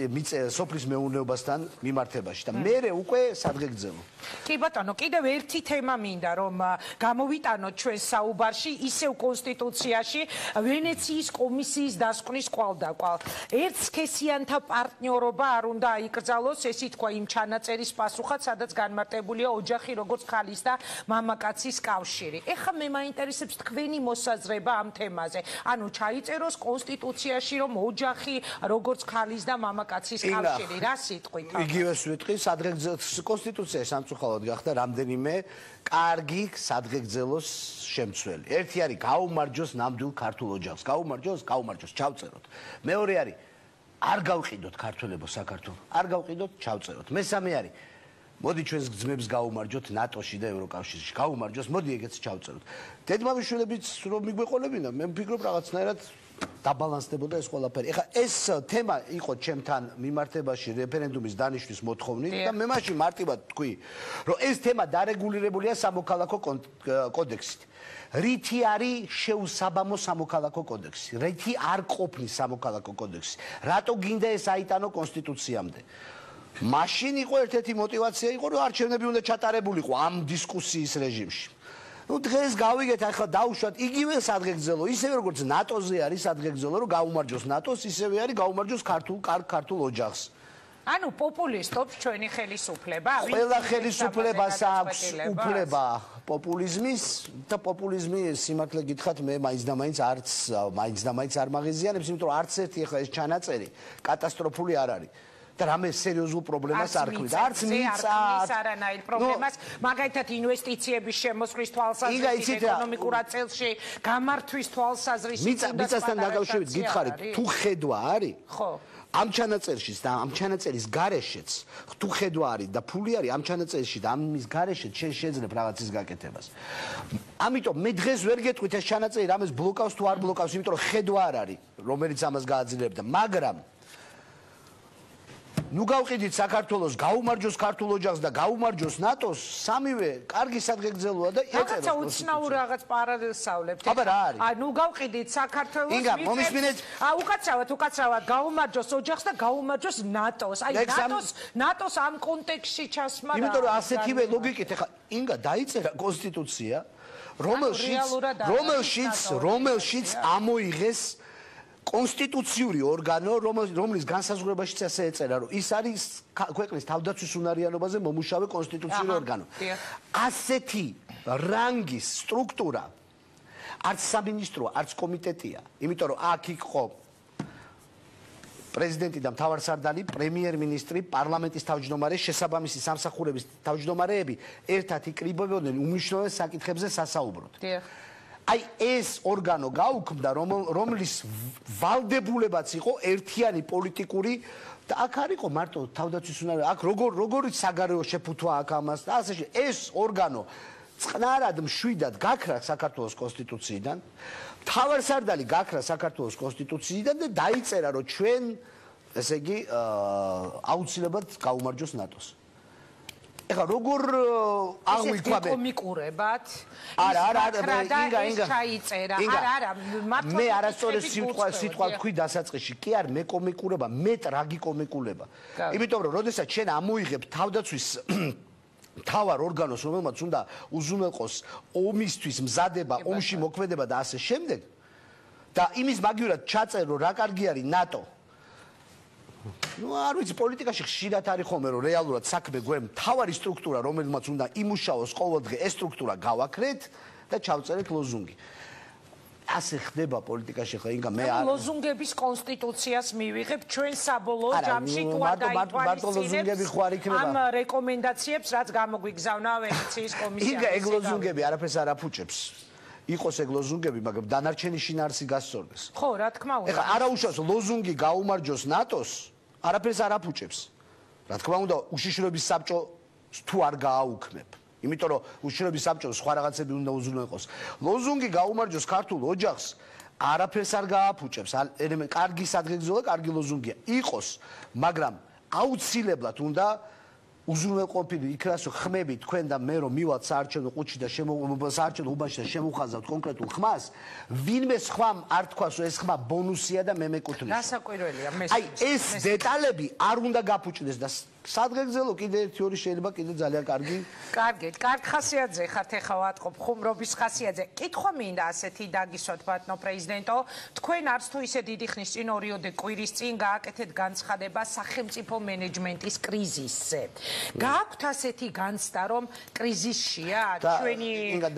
სოფლის მეურნეობასთან მიმართებაში და მე უკვე სადღეგრძელო. კი ბატონო, კიდევ ერთი თემა მინდა რომ გამოვიტანოთ ჩვენ საუბარში, ისევ კონსტიტუციაში ვენეციის კომისიის დასკვნის კვალდაკვალ. ერთსქესიანთა პარტნიორობა არ უნდა აიკრძალოს, ესე თქვა იმ ჩანაწერის პასუხად, სადაც განმარტებულია ოჯახი როგორც ხალის და მამაკაცის კავშირი. ეხლა მე მაინტერესებს თქვენი მოსაზრება ამ თემაზე. ანუ ჩაიწეროთ დროს კონსტიტუციაში რომ ოჯახი როგორც ქალის და მამაკაცის კავშირი რა სიტყვით იგივე სიტყვით კონსტიტუციაში სამწუხაროდ გახდა რამდენიმე კარგი სადღეგრძელოს შემცველი. ერთი არის გაუმარჯოს ნამდვილ ქართულ ოჯახს. გაუმარჯოს, ჩავწეროთ. მეორე არის არ გავყიდოთ ქართველებო საქართველოს. არ გავყიდოთ, ჩავწეროთ. მესამე არის მოდი ჩვენს გზმებს გაუმარჯოთ ნატოში და ევროკავშირში. გაუმარჯოს, მოდი ეგეც ჩავწეროთ. დედმამიშვილებიც რომ მიგვეყოლებინა, მე ვფიქრობ რაღაცნაირად დაბალანსდებოდა ეს ყველაფერი. ეხლა ეს თემა იყო ჩემთან მიმართებაში რეფერენდუმის დანიშვნის მოთხოვნით და მე მაშინ მარტივად თქვი, რომ ეს თემა დარეგულირებულია სამოქალაქო კოდექსით. რითი არის შეუსაბამო სამოქალაქო კოდექსი? რითი არ ყოფნის სამოქალაქო კოდექსი? რატო გინდა ეს აიტანო კონსტიტუციამდე? მაშინ იყო ერთ-ერთი მოტივაცია იყო, რომ არჩევნები უნდა ჩატარებულიყო ამ დისკუსიის რეჟიმში. ну დღეს გავიგეთ ახლა დავუშვათ იგივე სადღეგრძელო ისევე როგორც ნატოზე არის სადღეგრძელო რომ გაუმარჯოს ნატოს ისევე არის გაუმარჯოს ქართულ ოჯახს ანუ პოპულისტობს ჩვენი ხელისუფლება ყველა ხელისუფლებას აქვს უფლება პოპულიზმის და პოპულიზმი სიმართლე გითხრათ მე მაინც და მაინც არ მაღიზიანებს იმიტომ რომ არც ერთი ახლა ეს ჩანაწერი კატასტროფული არ არის და რამე სერიოზულ პრობლემას არ ქმნის. არც მიწა არანაირ პრობლემას, მაგალითად ინვესტიციების შემოსვლის თვალსაზრისით, ეკონომიკურად წელში გამართვის თვალსაზრისით. მიწასთან დაკავშირებით გითხარით, თუ ხედვა არის? ხო. ამ ჩანაწერშიც და ამ ჩანაწერის გარეშეც, თუ ხედვა არის და ფული არის ამ ჩანაწერში და ამის გარეშეც შეიძლება რაღაცის გაკეთებას. ამიტომ მე დღეს ვერ გეტყვით ეს ჩანაწერი რამეს ბლოკავს თუ არ ბლოკავს, იმიტომ რომ ხედვა არ არის, რომელიც ამას გააძლიერებდა, მაგრამ ნუ გავყიდით საქართველოს გაუმარჯოს ქართულ ოჯახს და გაუმარჯოს ნატოს სამივე კარგი სადღეგრძელოა და ეწეროს რაღაცა უცნაურ რაღაც პარალელს ავლებთ აბა რა არის ნუ გავყიდით საქართველოს ინგა მომისმინეთ უკაცრავად გაუმარჯოს ოჯახს და გაუმარჯოს ნატოს აი ნატოს ამ კონტექსტში ჩასმა რა იმიტომ რომ ასეთივე ლოგიკით ეხა ინგა დაიწერა კონსტიტუცია რომელშიც ამოიღეს კონსტიტუციური ორგანო, რომლის განსაზღვრებაშიც ასე ეწერა, რომ ის არის ქვეყნის თავდაცვის უნარიანობაზე მომუშავე კონსტიტუციური ორგანო. ასეთი რანგის სტრუქტურა არც სამინისტრო, არც კომიტეტია, იმიტომ რომ აქ იყო პრეზიდენტი და მთავარსარდალი, პრემიერ-მინისტრი, პარლამენტის თავმჯდომარე, შესაბამისი სამსახურების თავმჯდომარეები ერთად იკრიბებოდნენ უმნიშვნელოვანეს საკითხებზე სასაუბროდ. აი ეს ორგანო გაუქმდა რომლის ვალდებულებაც იყო ერთიანი პოლიტიკური და აქ არ იყო მარტო თავდაცვის უნარიანობა აქ როგორი საგარეო შეფუთვა აქ ამას და ასე ეს ორგანო წყნარად მშვიდად გაქრა საქართველოს კონსტიტუციიდან მთავარსარდალი გაქრა საქართველოს კონსტიტუციიდან და დაიწერა რომ ჩვენ ესე იგი აუცილებლად გაუმარჯოს ნატოს ეხლა როგორ აღვიქვამენ კომიკურებად არა ინგა ჩაიწერა არა მე არასწორად სიტყვა თქვი დასაწყისში კი არ მე კომიკურება მე ტრაგიკომიკულება იმიტომ რომ როდესაც შენ ამოიღებ თავდაცვის თავარ ორგანოს რომელმაც უნდა უზრუნველყოს ომისთვის მზადება ომში მოქმედება და ასე შემდეგ და იმის მაგივრად ჩაწერო რა კარგი არის ნატო ну არ ვიცი პოლიტიკაში ხშირად არის ხოლმე რომ რეალურად საქმე მთავარი სტრუქტურა რომელმაც უნდა იმუშაოს ყოველდღე ეს სტრუქტურა გავაქრეთ და ჩავწერეთ ლოზუნგი ასე ხდება პოლიტიკაში ხო ინგა მე არ ლოზუნგების კონსტიტუციას მივიღებ ჩვენ საბოლოო ჯამში თუ არ გაითვალისწინებთ ამ რეკომენდაციებს რაც გამოგვიგზავნა ვენეციის კომისიამ ინგა ეგ ლოზუნგები არაფერს არ აფუჭებს იყოს ეგ ლოზუნგები მაგრამ დანარჩენი შინაარსი გასწორდეს ხო რა თქმა უნდა ეხლა არა უშავს ლოზუნგი გაუმარჯოს ნატოს არაფერს არ აფუჭებს რა თქმა უნდა უშიშროების საბჭოს თუ არ გააუქმებ იმიტომ რომ უშიშროების საბჭოს სხვა რაღაცები უნდა უზრუნველყოს ლოზუნგი გაუმარჯოს ქართულ ოჯახს არაფერს არ გააფუჭებს კარგი სადღეგრძელო კარგი ლოზუნგია იყოს მაგრამ აუცილებლად უნდა უზრუნველყოფილი იქნას რომ ხმები თქვენ და მე რომ მივალთ საარჩევნო ყუთში და საარჩევნო უბანში და შემოვხაზავთ კონკრეტულ ხმას ვინმე სხვამ არ თქვას რომ ეს ხმა ბონუსია და მე მეკუთვნის გასაკვირველია მე აი ეს დეტალები არ უნდა გაფუჭდეს და სადღეგრძელო კიდე ერთი ორი შეიძლება კიდე ძალიან კარგი კარგ ხასიათზე ხართ ეხა ვატყობ ხუმრობის ხასიათზე კითხვა მინდა ასეთი დაგისვათ ბატონო პრეზიდენტო თქვენ არც თუ ისე დიდი ხნის წინ 2 კვირის წინ გააკეთეთ განცხადება სახელმწიფო მენეჯმენტის კრიზისზე გააქვთ ასეთი განცდა რომ კრიზისშია ჩვენი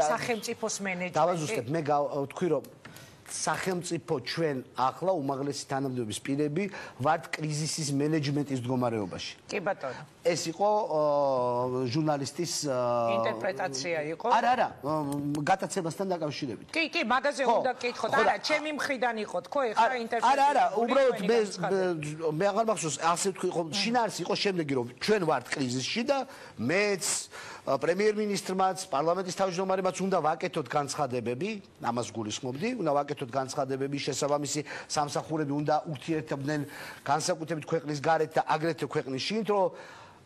სახელმწიფოს მენეჯმენტი დავაზუსტებ მე ვთქვი რომ სახელმწიფო ჩვენ ახლა უმაღლესი თანამდებობის პირები ვართ კრიზისის მენეჯმენტის მდგომარეობაში. კი ბატონო. ეს იყო ჟურნალისტის ინტერპრეტაცია იყო. არა, გატაცებასთან დაკავშირებით. კი, მაგაზე უნდა გკითხოთ. არა, ჩემი მხრიდან იყო თქო, ეხლა ინტერპრეტაცია. არა, უბრალოდ მე აღარ მახსოვს, ასე თქვი ხო, შინაარსი იყო შემდეგი, რომ ჩვენ ვართ კრიზისში და მეც პრემიერ-მინისტრმაც, პარლამენტის თავმჯდომარემაც უნდა ვაკეთოთ განცხადებები, ამას გულისხმობდი, უნდა ვაკეთოთ განცხადებები, შესაბამისი სამსახურები უნდა ურთიერთობდნენ განსაკუთრებით ქვეყნის გარეთ და აგრეთვე ქვეყნის შიგნით, რომ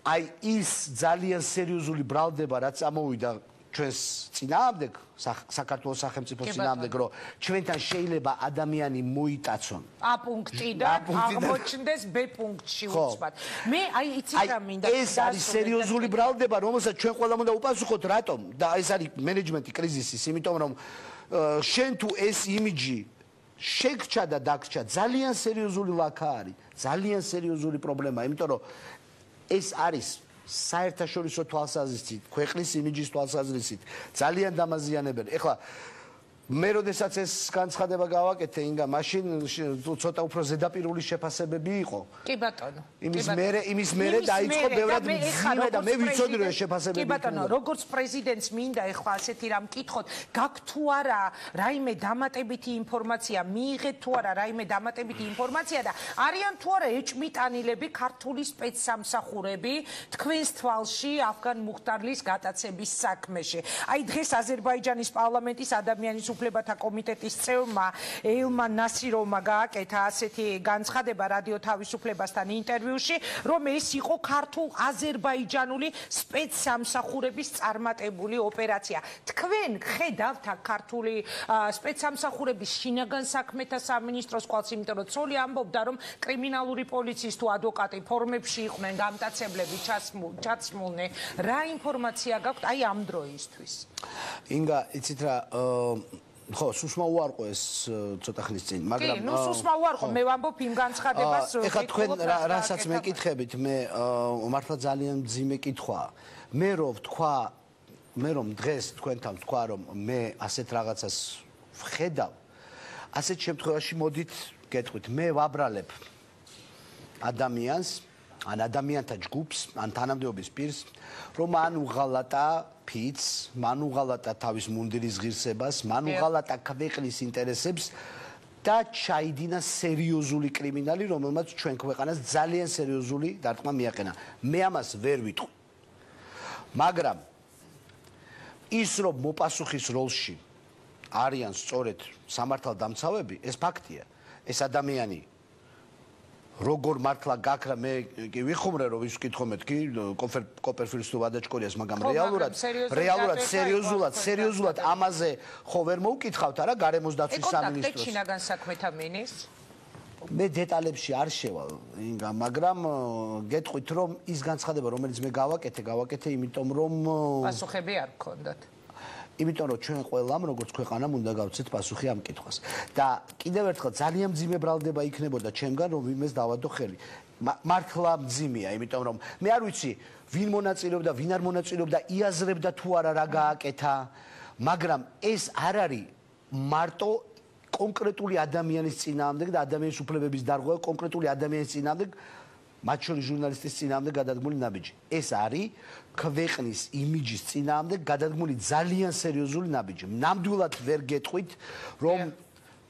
აი ის ძალიან სერიოზული ბრალდება, რაც ამოვიდა ჩვენს წინააღმდეგ, საქართველოს სახელმწიფოს წინააღმდეგ, რომ ჩვენთან შეიძლება ადამიანი მოიტაცონ. A პუნქტიდან აღმოჩნდეს B პუნქტში უცბად. მე აი იცით რა მინდა. ეს არის სერიოზული ბრალდება, რომელსაც ჩვენ ყველამ უნდა უპასუხოთ, რატომ? და ეს არის მენეჯმენტი კრიზისის, იმიტომ რომ შენ თუ ეს იმიჯი შეგრჩა და დაგრჩა, ძალიან სერიოზული ლაქა არის, ძალიან სერიოზული პრობლემაა, იმიტომ რომ ეს არის საერთაშორისო თვალსაზრისით, ქვეყნის იმიჯის თვალსაზრისით ძალიან დამაზიანებელი. ეხლა მე როდესაც ეს განცხადება გავაკეთე, ინგა, მაშინ ცოტა უფრო ზედაპირული შეფასებები იყო. კი ბატონო. იმის მერე დაიწყო ბევრად მძიმე და მე ვიცოდი რომ ეს შეფასებები. კი ბატონო, როგორც პრეზიდენტს მინდა ეხლა ასეთი რამ მკითხოთ, გაქვთ თუ არა რაიმე დამატებითი ინფორმაცია, მიიღეთ თუ არა რაიმე დამატებითი ინფორმაცია და არიან თუ არა ეჭმიტანილები ქართული სპეცსამსახურები თქვენს თვალში ავგან მუხტარლის გატაცების საქმეში. აი დღეს აზერბაიჯანის პარლამენტის ადამიანის უფლებათა კომიტეტის წევრმა ელმან ნასიროვმა გააკეთა ასეთი განცხადება რადიო თავისუფლებასთან ინტერვიუში, რომ ეს იყო ქართულ-აზერბაიჯანული სპეცსამსახურების წარმატებული ოპერაცია. თქვენ ხედავთ ქართული სპეცსამსახურების შინაგან საქმეთა სამინისტროს კვალს, იმიტომ რომ ცოლი ამბობდა, რომ კრიმინალური პოლიციის თუ ადვოკატი ფორმებში იყვნენ გამტაცებლები ჩაცმულნი. რა ინფორმაცია გაქვთ აი ამ დროისთვის? ინგა, იცით რა, ხო, სუსმა უარყო ეს ცოტა ხნის წინ, მაგრამ კი, სუსმა უარყო, მე ვამბობ იმ განცხადებას, ეხლა თქვენ რასაც მეკითხებით, მე მართლა ძალიან მძიმე კითხვაა. მე რომ დღეს თქვენთან ვთქვა, რომ მე ასეთ რაღაცას ვხედავ, ასეთ შემთხვევაში მოდით გეტყვით, მე ვაბრალებ ადამიანს, ან ადამიანთა ჯგუფს, ან თანამდებობის პირს, რომ მან უღალატა ფიცს, მან უღალატა თავის მუნდირის ღირსებას, მან უღალატა ქვეყნის ინტერესებს და ჩაიდინა სერიოზული კრიმინალი, რომელმაც ჩვენ ქვეყანას ძალიან სერიოზული დარტყმა მიაყენა. მე ამას ვერ ვიტყვი. მაგრამ ის რომ მოპასუხის როლში არიან სწორედ სამართალდამცავები, ეს ფაქტია. ეს ადამიანი როგორ მართლა გაქრა, მე კი ვიხუმრე რომ ის ვკითხო მეთქი კოპერფილს თუ ვადაჭკორიას, მაგრამ რეალურად სერიოზულად ამაზე ხო ვერ მოუკითხავთ არა გარემოს დაცვის სამინისტროს. შინაგან საქმეთა მინისტრს მე დეტალებში არ შევალ, ინგა, მაგრამ გეტყვით რომ ის განცხადება რომელიც მე გავაკეთე, იმიტომ რომ პასუხები არ გქონდათ. იმიტომ რომ ჩვენ ყველამ როგორც ქვეყანამ უნდა გავცეთ პასუხი ამ კითხვას. და კიდევ ერთხელ ძალიან მძიმე ბრალდება იქნებოდა ჩემგან რომ ვინმეს დავადო ხელი. მართლა მძიმეა, იმიტომ რომ მე არ ვიცი ვინ მონაწილეობდა, ვინ არ მონაწილეობდა, იაზრებდა თუ არა რა გააკეთა, მაგრამ ეს არ არის მარტო კონკრეტული ადამიანის წინააღმდეგ და ადამიანის უფლებების დარღვევა კონკრეტული ადამიანის წინააღმდეგ, მათ შორის ჟურნალისტის წინააღმდეგ გადადგმული ნაბიჯი. ეს არის ქვეყნის იმიჯის წინააღმდეგ გადადგმული ძალიან სერიოზული ნაბიჯი. ნამდვილად ვერ გეტყვით, რომ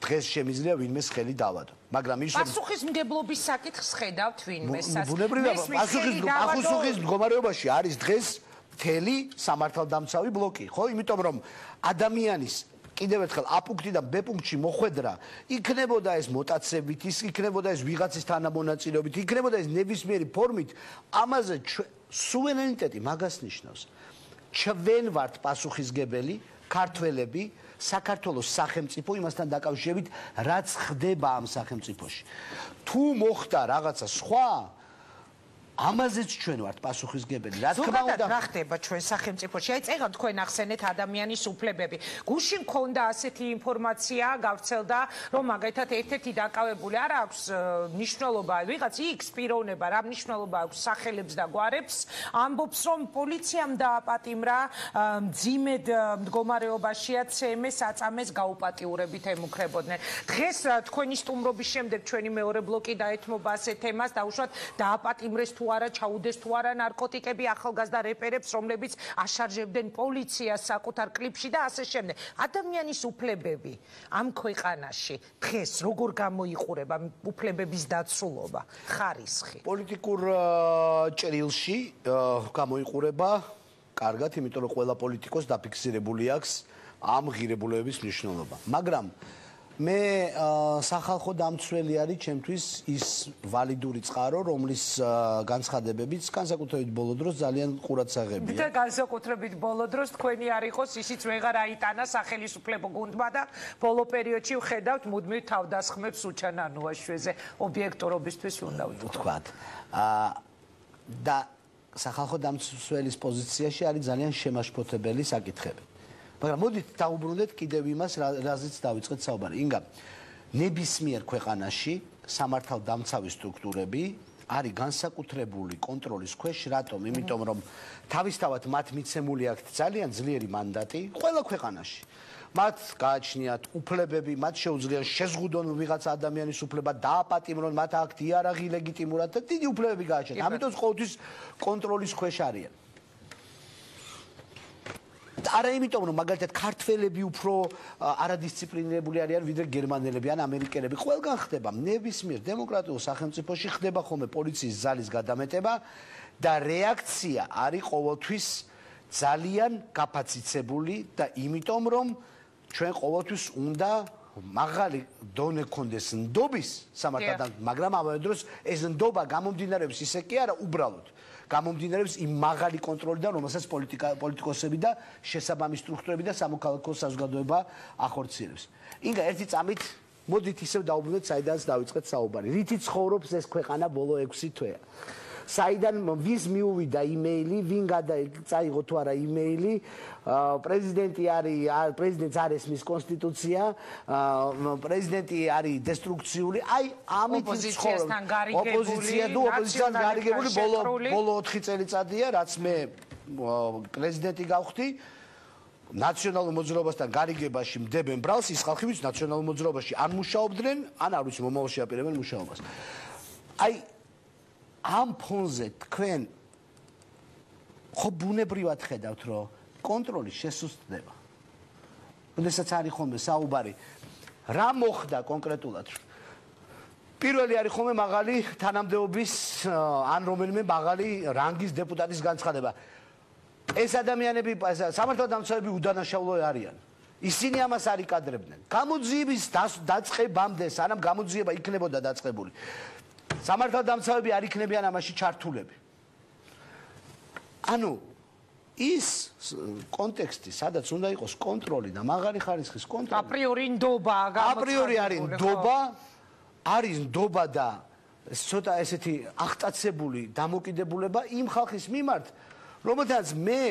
დღეს შემიძლია ვინმეს ხელი დავადო. მაგრამ ის პასუხისმგებლობის საკითხს ხედავთ ვინმეს. ბუნებრივია, პასუხის მდგომარეობაში არის დღეს მთელი სამართალდამცავი ბლოკი, ხო? იმიტომ რომ ადამიანის კიდევ ერთხელ A პუნქტიდან B პუნქტში მოხვედრა იქნებოდა ეს მოტაცებით, იქნებოდა ეს ვიღაცის თანამონაწილეობით, იქნებოდა ეს ნებისმიერი ფორმით, ამაზე სუვერენიტეტი მაგას ნიშნავს. ჩვენ ვართ პასუხისგებელი, ქართველები, საქართველოს სახელმწიფო იმასთან დაკავშირებით, რაც ხდება ამ სახელმწიფოში. თუ მოხდა რაღაცა სხვა, ამაზეც ჩვენ ვართ პასუხისმგებელი. რა თქმა უნდა, რა ხდება ჩვენ სახელმწიფოში? აი წეგან თქვენ ახსენეთ ადამიანის უფლებები. გუშინ მქონდა ასეთი ინფორმაცია, გავრცელდა, რომ მაგალითად ერთ-ერთი დაკავებული არ აქვს მნიშვნელობა, ვიღაც იქს პიროვნება, რა მნიშვნელობა აქვს სახელებს და გვარებს, ამბობს, რომ პოლიციამ დააპატიმრა, მძიმედ მდგომარეობაშია ცემე საწამეს გაუპატიურებით ემუქრებოდნენ. დღეს თქვენი სტუმრობის შემდეგ ჩვენი მეორე ბლოკი დაეთმობა ასეთ თემას, დაუშვათ დააპატიმრეს თუ არა, ჩაუდეს თუ არა ნარკოტიკები ახალგაზრდა რეპერებს, რომლებიც აშარჟებდნენ პოლიციას საკუთარ კლიპში და ასე შემდეგ. ადამიანის უფლებები ამ ქვეყანაში დღეს როგორ გამოიყურება უფლებების დაცულობა, ხარისხი? პოლიტიკურ ჭრილში გამოიყურება კარგად, იმიტომ რომ ყველა პოლიტიკოს დაფიქსირებული აქვს ამ ღირებულებების მნიშვნელობა. მაგრამ მე სახალხო დამცველი არის ჩემთვის ის ვალიდური წყარო, რომლის განცხადებებიც განსაკუთრებით ბოლო დროს ძალიან ყურადსაღებია. და განსაკუთრებით ბოლო დროს თქვენი არ იყოს ისიც ვეღარ აიტანა სახელმწიფო გუნდმა და ბოლო პერიოდში ვხედავთ მუდმივ თავდასხმებს უჩანანუაშვეზე ობიექტურობისთვის უნდა ვთქვათ. და სახალხო დამცველის პოზიციაში არის ძალიან შემაშფოთებელი საკითხები. მაგრამ მოდით დავუბრუნდეთ კიდევ იმას, რაზეც დავიწყეთ საუბარი. ინგა, ნებისმიერ ქვეყანაში სამართალდამცავი სტრუქტურები არის განსაკუთრებული კონტროლის ქვეშ, რატომ? იმიტომ რომ თავისთავად მათ მიცემული აქვთ ძალიან ძლიერი მანდატი ყველა ქვეყანაში. მათ გააჩნიათ უფლებები, მათ შეუძლიათ შეზღუდონ ვიღაცა ადამიანის უფლება, დააპატიმრონ, მათ აქვთ იარაღი ლეგიტიმურად და დიდი უფლებები გააჩნიათ. ამიტომ ყოველთვის კონტროლის ქვეშ არიან. არა იმიტომ რომ მაგალითად ქართველები უფრო არადისციპლინირებული არიან ვიდრე გერმანელები ან ამერიკელები. ყველგან ხდება ნებისმიერ დემოკრატიულ სახელმწიფოში ხდება ხოლმე პოლიციის ძალის გადამეტება და რეაქცია არის ყოველთვის ძალიან გაფაციცებული და იმიტომ რომ ჩვენ ყოველთვის უნდა მაღალი დონე კონდეს ნდობის სამართალთან, მაგრამ ამავე დროს ეს ნდობა გამომდინარეობს ისე კი არა უბრალოდ გამომდინარეობს იმ მაღალი კონტროლიდან, რომელსაც პოლიტიკოსები და შესაბამის სტრუქტურები და სამოქალაქო საზოგადოება ახორციელებს. ინგა ერთი წამით მოდით ისევ დავუბრუნდეთ, საიდანაც დავიწყეთ საუბარი. რითი ცხოვრობს ეს ქვეყანა ბოლო 6 თვეა? საიდან ვის მიუვიდა იმეილი, ვინ წაიღო თუ არა იმეილი, პრეზიდენტს არ ესმის კონსტიტუცია, პრეზიდენტი არის დესტრუქციული, აი ამით ცხოვრობს ოპოზიციასთან გარიგებული ბოლო 4 წელიწადია, რაც მე პრეზიდენტი გავხდი, ნაციონალურ მოძრაობასთან გარიგებაში მდებენ ბრალს ის ხალხი, ვინც ნაციონალურ მოძრაობაში ან მუშაობდნენ, ან არ ვიცი მომავალში აპირებენ მუშაობას. აი ამ ფონზე თქვენ ხო ბუნებრივად ხედავთ, რომ კონტროლის შესუსტდება. როდესაც არის ხოლმე საუბარი, რა მოხდა კონკრეტულად? პირველი არის ხოლმე მაღალი თანამდებობის ან რომელიმე მაღალი რანგის დეპუტატის განცხადება. ეს ადამიანები, სამართალდამცავები უდანაშაულო არიან. ისინი ამას არ იკადრებდნენ. გამოძიების დაწყებამდე, სანამ გამოძიება იქნებოდა დაწყებული, სამართალდამცავები არ იქნებიან ამაში ჩართულები. ანუ ის კონტექსტი, სადაც უნდა იყოს კონტროლი და მაღალი ხარისხის კონტროლი. აპრიორი ნდობა, აპრიორი არის ნდობა, არის ნდობა და ცოტა ესეთი აღტაცებული დამოკიდებულება იმ ხალხის მიმართ, რომელთაც მე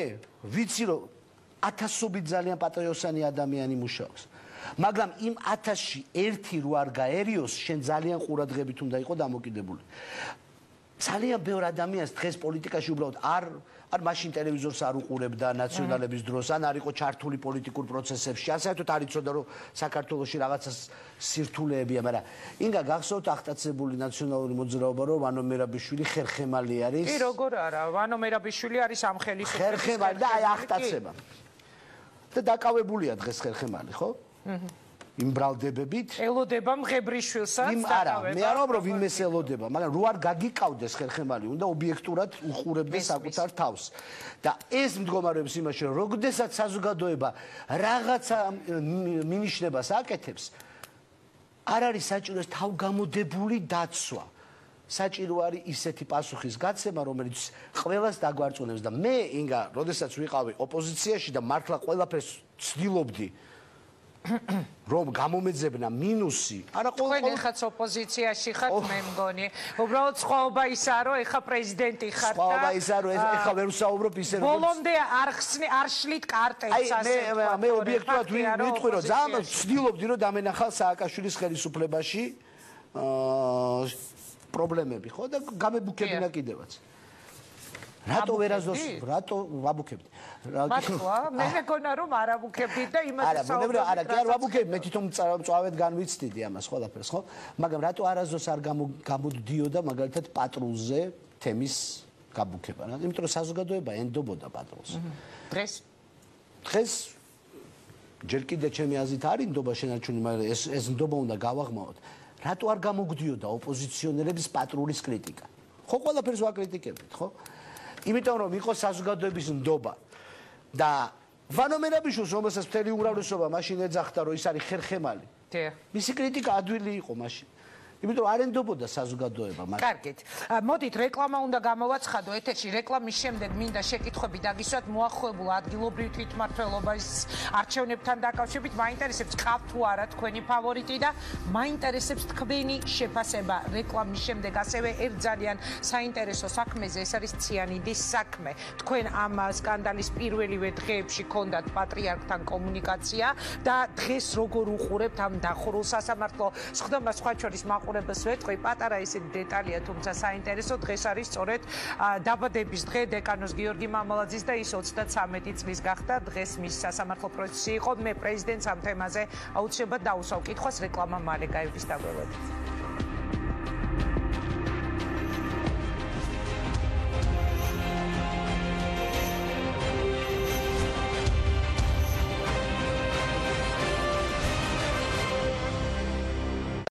ვიცი, რომ ათასობით ძალიან პატრიოტსანი ადამიანი მუშაობს. მაგრამ იმ 1000-ში ერთი რო არ გაერიოს, შენ ძალიან ყურადღებით უნდა იყო დამოკიდებული. ძალიან ბევრ ადამიანს დღეს პოლიტიკაში უბრალოდ არ მაშინ ტელევიზორს არ უყურებდა ნაციონალების დროს, ან არ იყო ჩართული პოლიტიკურ პროცესებში. ან საერთოდ არ იცოდა, რომ საქართველოში რაღაცა სირთულეებია, მაგრამ ინგა გახსოვთ აღტაცებული ნაციონალური მოძრაობა, რომ ვანო მერაბიშვილი ხერხემალი არის. კი, როგორ არა, ვანო მერაბიშვილი არის ამ ხელისუფლების ხერხემალი და აი აღტაცება. და დაკავებულია დღეს ხერხემალი, ხო? იმ ბრალდებებით ელოდება მღებრიშვილსაც არა, მე არ ვამბობ რომ ვინმეს ელოდება, მაგრამ რო არ გაგიკავდეს ხერხემალი, უნდა ობიექტურად უყურებდეს საკუთარ თავს. და ეს მდგომარეობს იმაში, რომ როდესაც საზოგადოება რაღაცა მინიშნებას აკეთებს, არ არის საჭირო ეს თავგამოდებული დაცვა. საჭირო არის ისეთი პასუხის გაცემა, რომელიც ყველას დაგვარწმუნებს და მე ინგა, როდესაც ვიყავი ოპოზიციაში და მართლა ყველაფერს ცდილობდი რომ გამომეძებნა მინუსი არა თქვენ ეხაც ოპოზიციაში ხართ მე მგონი უბრალოდ სხვაობა ისაა რომ ეხა პრეზიდენტი ხართ და სხვაობა ისაა რომ ეხა ვერ ვსაუბრობ ისე რომ ბოლომდე არ შლით კარტელს ასე მე ობიექტურად ვიტყვი რომ ძალიან ვცდილობდი რომ დამენახა სააკაშვილის ხელისუფლებაში პრობლემები ხო და გამებუქებინა კიდევაც რატო ვერაზოს რატო ვაბუქებდი მართლა მე მეგონა რომ არ აბუქებდით და იმას საუბრობთ არა კი არ ვაბუქებდი მე თვითონ წავედ განვიცდიდი ამას ყველაფერს ხო მაგრამ რატო არაზოს არ გამოდიოდა მაგალითად პატრულზე თემის გაბუქება რა იმიტომ რომ საზოგადოება ენდობოდა პატრულს დღეს ჯერ კიდე ჩემი აზრით არ ინდობა შენარჩუნი მაგრამ ეს ნდობა უნდა გავაღმაოთ რატო არ გამოგვდიოდა ოპოზიციონერების პატრულის კრიტიკა ხო ყველაფერს ვაკრიტიკებდით ხო იმიტომ რომ იყო საზოგადოების ნდობა და ვანო მერაბიშვილს რომელსაც მთელი უმრავლესობა მაშინ ეძახდა რომ ის არის ხერხემალი მისი კრიტიკა ადვილი იყო მაშინ იმიტომ არ ენდობოდა საზოგადოება მას კარგით მოდით რეკლამა უნდა გამოვაცხადო ეთერში რეკლამის შემდეგ მინდა შეკითხვები დაგისვათ მოახლოებულ ადგილობრივ თვითმმართველობის არჩევნებთან დაკავშირებით მაინტერესებს ყავთ თუ არა თქვენი ფავორიტი და მაინტერესებს თქვენი შეფასება რეკლამის შემდეგ ასევე ერთ ძალიან საინტერესო საქმეზე ეს არის ციანიდის საქმე თქვენ ამ სკანდალის პირველივე დღეებში გქონდათ პატრიარქთან კომუნიკაცია და დღეს როგორ უყურებთ ამ დახურულ სასამართლო სხდომას სხვა შორის მაყურებელს ვეთქვი პატარა ისეთი დეტალია თუმცა საინტერესო დღეს არის სწორედ დაბადების დღე დეკანოს გიორგი მამალაძის და ის 33 წლის გახდა დღეს მის სასამართლო პროცესი იყო მე პრეზიდენტს ამ თემაზე აუცილებლად დაუსვავ კითხვას რეკლამა მალე გაივლის დაგვევადით